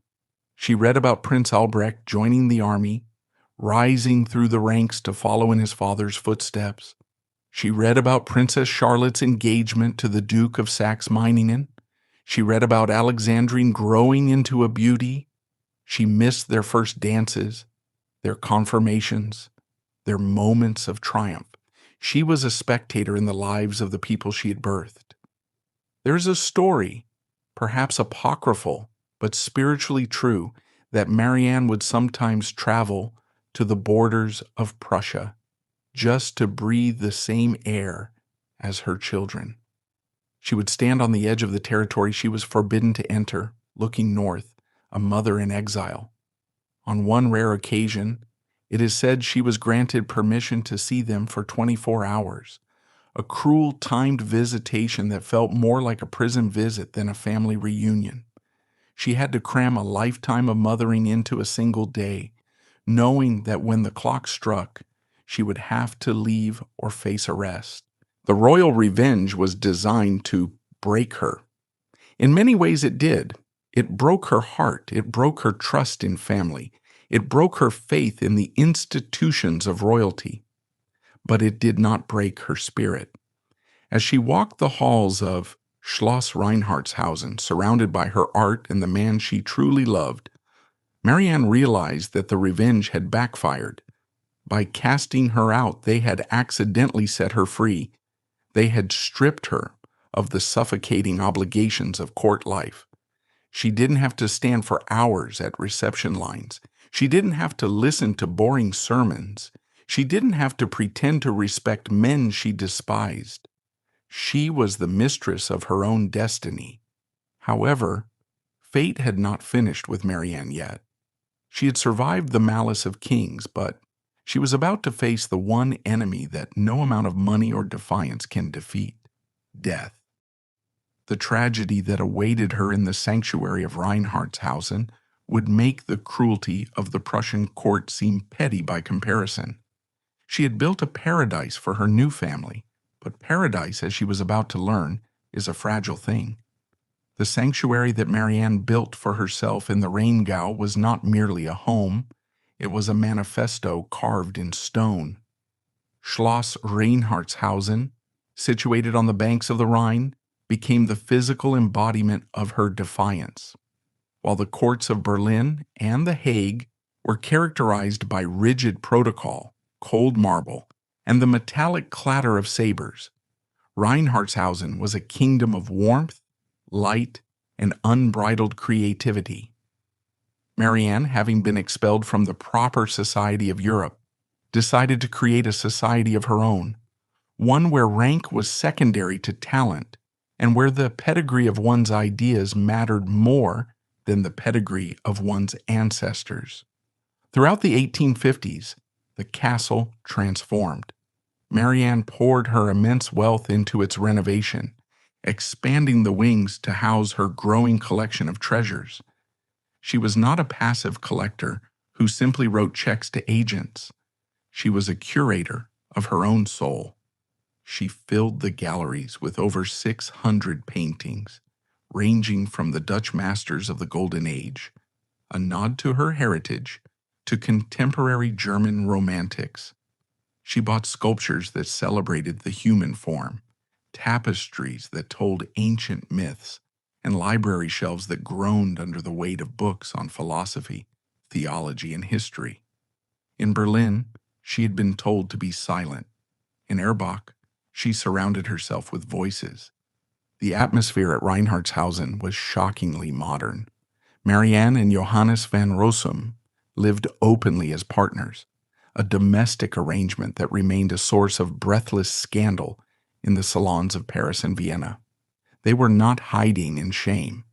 She read about Prince Albrecht joining the army, rising through the ranks to follow in his father's footsteps. She read about Princess Charlotte's engagement to the Duke of Saxe-Meiningen. She read about Alexandrine growing into a beauty. She missed their first dances, their confirmations, their moments of triumph. She was a spectator in the lives of the people she had birthed. There's a story, perhaps apocryphal, but spiritually true, that Marianne would sometimes travel to the borders of Prussia just to breathe the same air as her children. She would stand on the edge of the territory she was forbidden to enter, looking north, a mother in exile. On one rare occasion, it is said she was granted permission to see them for 24 hours, a cruel timed visitation that felt more like a prison visit than a family reunion. She had to cram a lifetime of mothering into a single day, knowing that when the clock struck, she would have to leave or face arrest. The royal revenge was designed to break her. In many ways it did. It broke her heart. It broke her trust in family. It broke her faith in the institutions of royalty. But it did not break her spirit. As she walked the halls of Schloss Reinhardtshausen, surrounded by her art and the man she truly loved, Marianne realized that the revenge had backfired. By casting her out, they had accidentally set her free. They had stripped her of the suffocating obligations of court life. She didn't have to stand for hours at reception lines. She didn't have to listen to boring sermons. She didn't have to pretend to respect men she despised. She was the mistress of her own destiny. However, fate had not finished with Marianne yet. She had survived the malice of kings, but she was about to face the one enemy that no amount of money or defiance can defeat: death. The tragedy that awaited her in the sanctuary of Reinhardtshausen would make the cruelty of the Prussian court seem petty by comparison. She had built a paradise for her new family, but paradise, as she was about to learn, is a fragile thing. The sanctuary that Marianne built for herself in the Rheingau was not merely a home, it was a manifesto carved in stone. Schloss Reinhardtshausen, situated on the banks of the Rhine, became the physical embodiment of her defiance. While the courts of Berlin and The Hague were characterized by rigid protocol, cold marble, and the metallic clatter of sabers. Reinhardtshausen was a kingdom of warmth, light, and unbridled creativity. Marianne, having been expelled from the proper society of Europe, decided to create a society of her own, one where rank was secondary to talent and where the pedigree of one's ideas mattered more than the pedigree of one's ancestors. Throughout the 1850s, the castle transformed. Marianne poured her immense wealth into its renovation, expanding the wings to house her growing collection of treasures. She was not a passive collector who simply wrote checks to agents. She was a curator of her own soul. She filled the galleries with over 600 paintings, ranging from the Dutch masters of the Golden Age, a nod to her heritage, to contemporary German romantics. She bought sculptures that celebrated the human form, tapestries that told ancient myths, and library shelves that groaned under the weight of books on philosophy, theology, and history. In Berlin, she had been told to be silent. In Erbach, she surrounded herself with voices. The atmosphere at Reinhardtshausen was shockingly modern. Marianne and Johannes van Rossum lived openly as partners, a domestic arrangement that remained a source of breathless scandal in the salons of Paris and Vienna. They were not hiding in shame.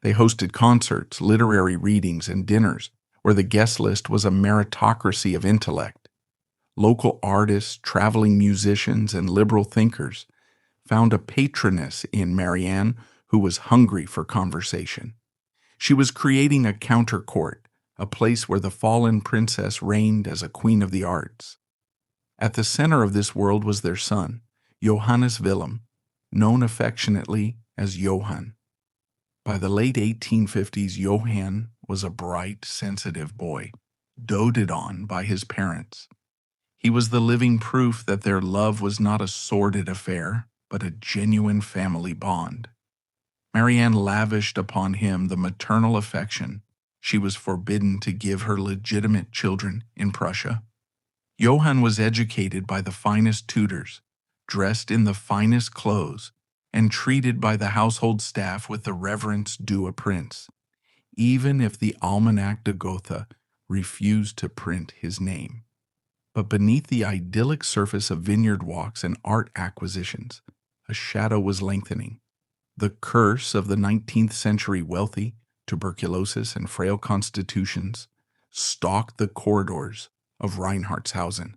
They hosted concerts, literary readings, and dinners where the guest list was a meritocracy of intellect. Local artists, traveling musicians, and liberal thinkers found a patroness in Marianne who was hungry for conversation. She was creating a counter court, a place where the fallen princess reigned as a queen of the arts. At the center of this world was their son, Johannes Willem, known affectionately as Johann. By the late 1850s, Johann was a bright, sensitive boy, doted on by his parents. He was the living proof that their love was not a sordid affair, but a genuine family bond. Marianne lavished upon him the maternal affection she was forbidden to give her legitimate children in Prussia. Johann was educated by the finest tutors, dressed in the finest clothes, and treated by the household staff with the reverence due a prince, even if the Almanach de Gotha refused to print his name. But beneath the idyllic surface of vineyard walks and art acquisitions, a shadow was lengthening. The curse of the 19th century wealthy, tuberculosis, and frail constitutions stalked the corridors of Reinhardtshausen.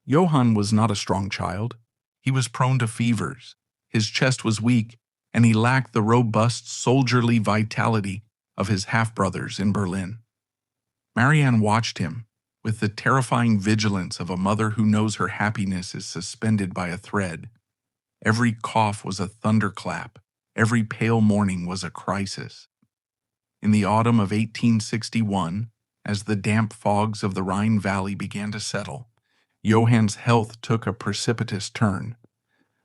Johann was not a strong child. He was prone to fevers, his chest was weak, and he lacked the robust, soldierly vitality of his half-brothers in Berlin. Marianne watched him with the terrifying vigilance of a mother who knows her happiness is suspended by a thread. Every cough was a thunderclap. Every pale morning was a crisis. In the autumn of 1861, as the damp fogs of the Rhine Valley began to settle, Johann's health took a precipitous turn.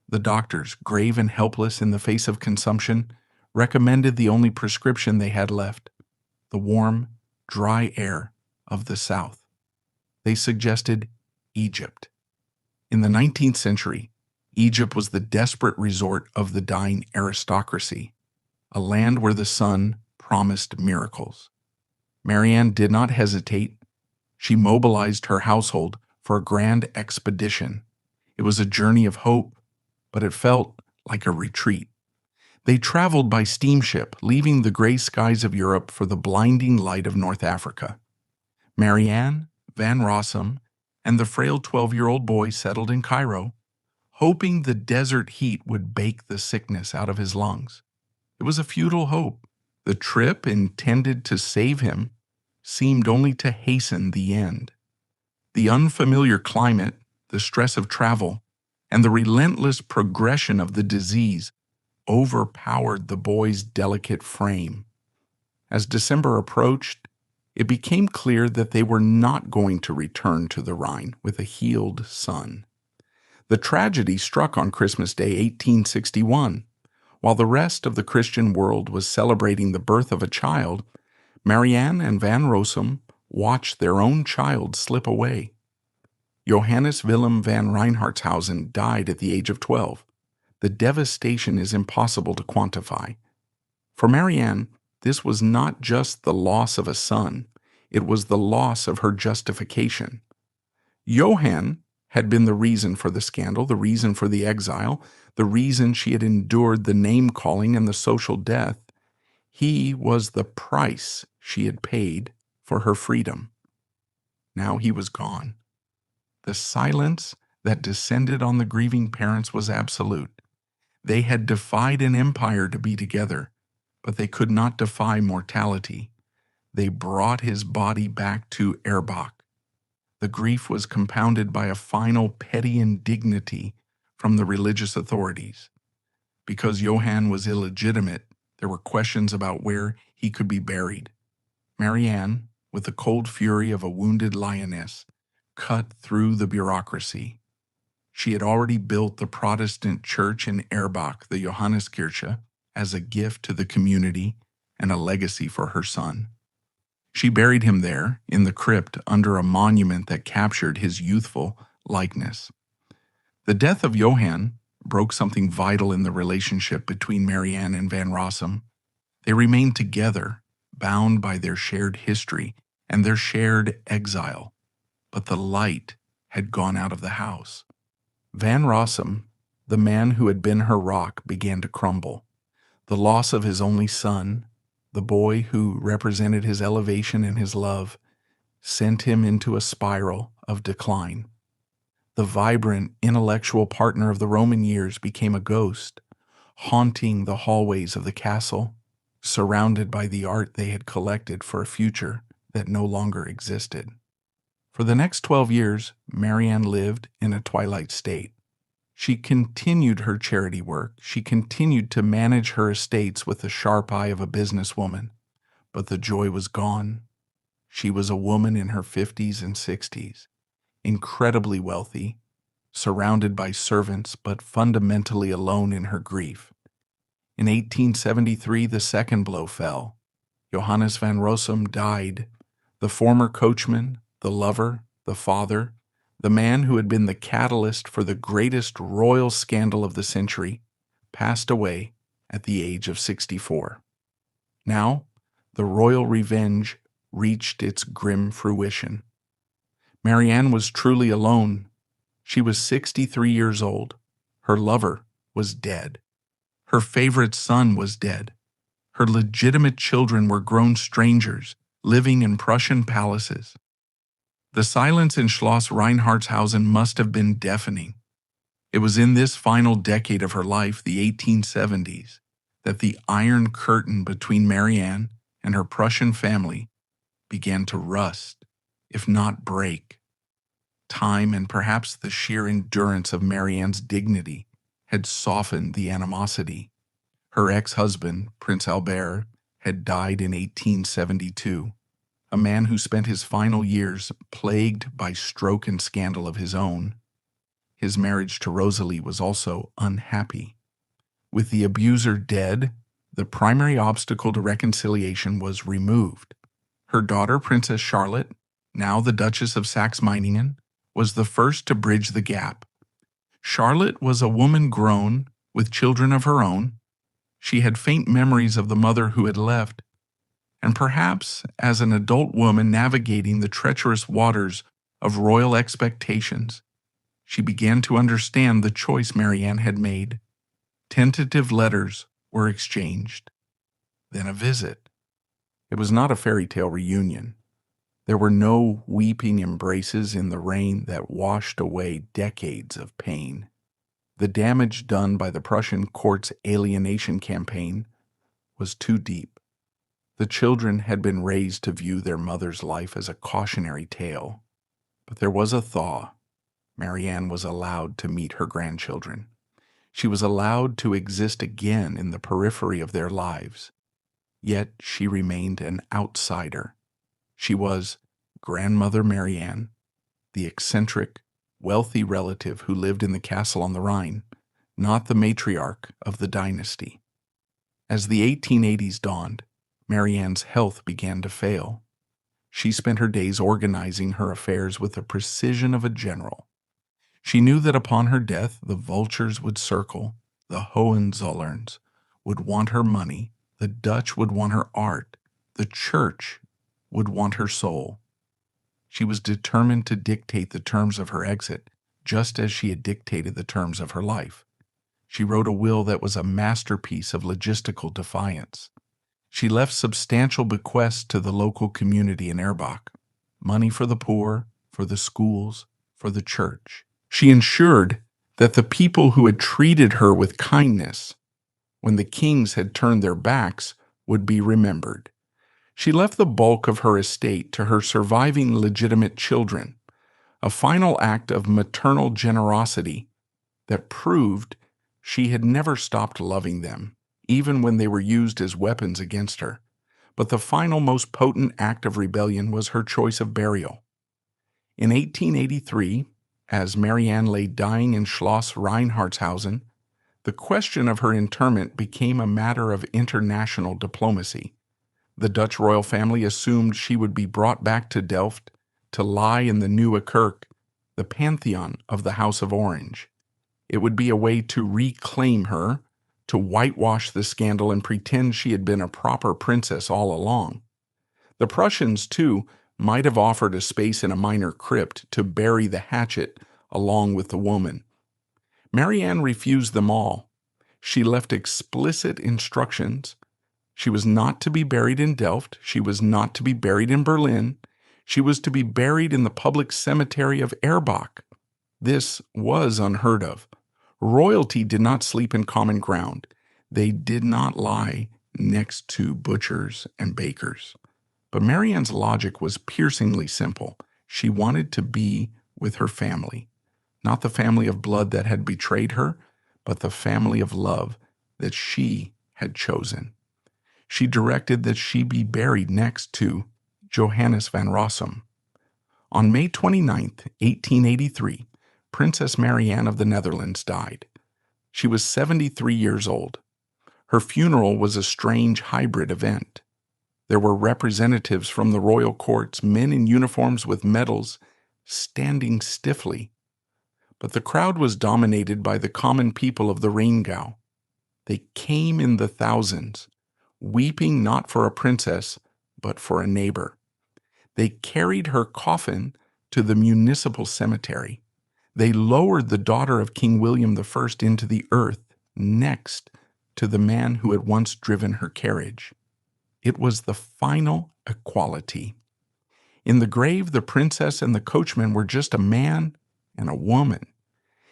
The doctors, grave and helpless in the face of consumption, recommended the only prescription they had left, the warm, dry air of the South. They suggested Egypt. In the 19th century, Egypt was the desperate resort of the dying aristocracy, a land where the sun promised miracles. Marianne did not hesitate. She mobilized her household for a grand expedition. It was a journey of hope, but it felt like a retreat. They traveled by steamship, leaving the gray skies of Europe for the blinding light of North Africa. Marianne, Van Rossum, and the frail 12-year-old boy settled in Cairo, hoping the desert heat would bake the sickness out of his lungs. It was a futile hope. The trip, intended to save him, seemed only to hasten the end. The unfamiliar climate, the stress of travel, and the relentless progression of the disease overpowered the boy's delicate frame. As December approached, it became clear that they were not going to return to the Rhine with a healed son. The tragedy struck on Christmas Day 1861. While the rest of the Christian world was celebrating the birth of a child, Marianne and Van Rossum watched their own child slip away. Johannes Willem van Reinhartshausen died at the age of 12. The devastation is impossible to quantify. For Marianne, this was not just the loss of a son, it was the loss of her justification. Johann had been the reason for the scandal, the reason for the exile, the reason she had endured the name-calling and the social death. He was the price she had paid for her freedom. Now he was gone. The silence that descended on the grieving parents was absolute. They had defied an empire to be together, but they could not defy mortality. They brought his body back to Erbach. The grief was compounded by a final petty indignity from the religious authorities. Because Johann was illegitimate, there were questions about where he could be buried. Marianne, with the cold fury of a wounded lioness, cut through the bureaucracy. She had already built the Protestant church in Erbach, the Johanneskirche, as a gift to the community and a legacy for her son. She buried him there, in the crypt, under a monument that captured his youthful likeness. The death of Johann broke something vital in the relationship between Marianne and Van Rossum. They remained together, bound by their shared history and their shared exile. But the light had gone out of the house. Van Rossum, the man who had been her rock, began to crumble. The loss of his only son, the boy who represented his elevation and his love, sent him into a spiral of decline. The vibrant, intellectual partner of the Roman years became a ghost, haunting the hallways of the castle, surrounded by the art they had collected for a future that no longer existed. For the next 12 years, Marianne lived in a twilight state. She continued her charity work. She continued to manage her estates with the sharp eye of a businesswoman. But the joy was gone. She was a woman in her 50s and 60s, incredibly wealthy, surrounded by servants, but fundamentally alone in her grief. In 1873, the second blow fell. Johannes van Rossum died. The former coachman, the lover, the father, the man who had been the catalyst for the greatest royal scandal of the century, passed away at the age of 64. Now, the royal revenge reached its grim fruition. Marianne was truly alone. She was 63 years old. Her lover was dead. Her favorite son was dead. Her legitimate children were grown strangers, living in Prussian palaces. The silence in Schloss Reinhardtshausen must have been deafening. It was in this final decade of her life, the 1870s, that the iron curtain between Marianne and her Prussian family began to rust, if not break. Time and perhaps the sheer endurance of Marianne's dignity had softened the animosity. Her ex-husband, Prince Albert, had died in 1872. A man who spent his final years plagued by stroke and scandal of his own. His marriage to Rosalie was also unhappy. With the abuser dead, the primary obstacle to reconciliation was removed. Her daughter, Princess Charlotte, now the Duchess of Saxe-Meiningen, was the first to bridge the gap. Charlotte was a woman grown, with children of her own. She had faint memories of the mother who had left, and perhaps as an adult woman navigating the treacherous waters of royal expectations, she began to understand the choice Marianne had made. Tentative letters were exchanged. Then a visit. It was not a fairy tale reunion. There were no weeping embraces in the rain that washed away decades of pain. The damage done by the Prussian court's alienation campaign was too deep. The children had been raised to view their mother's life as a cautionary tale. But there was a thaw. Marianne was allowed to meet her grandchildren. She was allowed to exist again in the periphery of their lives. Yet she remained an outsider. She was Grandmother Marianne, the eccentric, wealthy relative who lived in the castle on the Rhine, not the matriarch of the dynasty. As the 1880s dawned, Marianne's health began to fail. She spent her days organizing her affairs with the precision of a general. She knew that upon her death the vultures would circle, the Hohenzollerns would want her money, the Dutch would want her art, the church would want her soul. She was determined to dictate the terms of her exit, just as she had dictated the terms of her life. She wrote a will that was a masterpiece of logistical defiance. She left substantial bequests to the local community in Erbach, money for the poor, for the schools, for the church. She ensured that the people who had treated her with kindness when the kings had turned their backs would be remembered. She left the bulk of her estate to her surviving legitimate children, a final act of maternal generosity that proved she had never stopped loving them, even when they were used as weapons against her. But the final, most potent act of rebellion was her choice of burial. In 1883, as Marianne lay dying in Schloss Reinhardtshausen, the question of her interment became a matter of international diplomacy. The Dutch royal family assumed she would be brought back to Delft to lie in the Nieuwe Kerk, the pantheon of the House of Orange. It would be a way to reclaim her, to whitewash the scandal and pretend she had been a proper princess all along. The Prussians, too, might have offered a space in a minor crypt to bury the hatchet along with the woman. Marianne refused them all. She left explicit instructions. She was not to be buried in Delft. She was not to be buried in Berlin. She was to be buried in the public cemetery of Erbach. This was unheard of. Royalty did not sleep in common ground. They did not lie next to butchers and bakers. But Marianne's logic was piercingly simple. She wanted to be with her family, not the family of blood that had betrayed her, but the family of love that she had chosen. She directed that she be buried next to Johannes van Rossum. On May 29, 1883, Princess Marianne of the Netherlands died. She was 73 years old. Her funeral was a strange hybrid event. There were representatives from the royal courts, men in uniforms with medals, standing stiffly. But the crowd was dominated by the common people of the Rheingau. They came in the thousands, weeping not for a princess, but for a neighbor. They carried her coffin to the municipal cemetery. They lowered the daughter of King William I into the earth next to the man who had once driven her carriage. It was the final equality. In the grave, the princess and the coachman were just a man and a woman.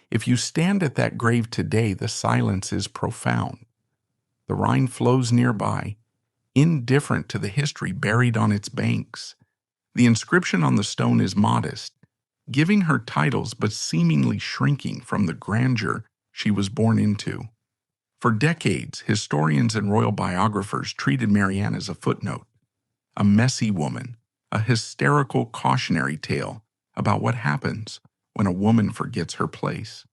If you stand at that grave today, the silence is profound. The Rhine flows nearby, indifferent to the history buried on its banks. The inscription on the stone is modest, giving her titles but seemingly shrinking from the grandeur she was born into. For decades, historians and royal biographers treated Marianne as a footnote, a messy woman, a hysterical cautionary tale about what happens when a woman forgets her place.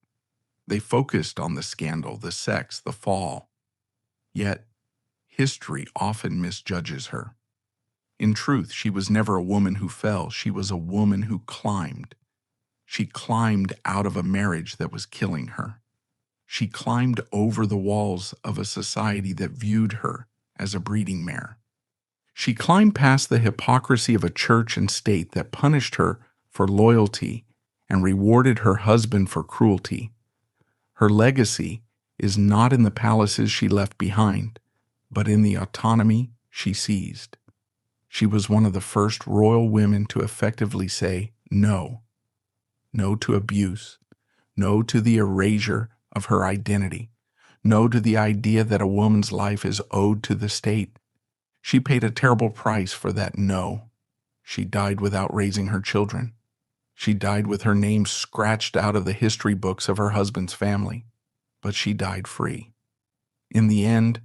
They focused on the scandal, the sex, the fall. Yet, history often misjudges her. In truth, she was never a woman who fell. She was a woman who climbed. She climbed out of a marriage that was killing her. She climbed over the walls of a society that viewed her as a breeding mare. She climbed past the hypocrisy of a church and state that punished her for loyalty and rewarded her husband for cruelty. Her legacy is not in the palaces she left behind, but in the autonomy she seized. She was one of the first royal women to effectively say no. No to abuse. No to the erasure of her identity. No to the idea that a woman's life is owed to the state. She paid a terrible price for that no. She died without raising her children. She died with her name scratched out of the history books of her husband's family. But she died free. In the end,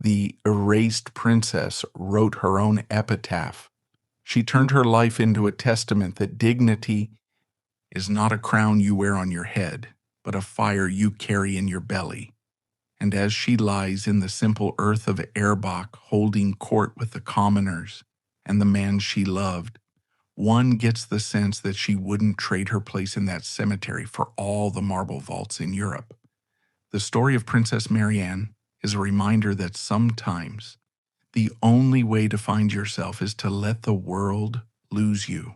the erased princess wrote her own epitaph. She turned her life into a testament that dignity is not a crown you wear on your head, but a fire you carry in your belly. And as she lies in the simple earth of Erbach, holding court with the commoners and the man she loved, One gets the sense that she wouldn't trade her place in that cemetery for all the marble vaults in Europe. The story of Princess Marianne is a reminder that sometimes the only way to find yourself is to let the world lose you.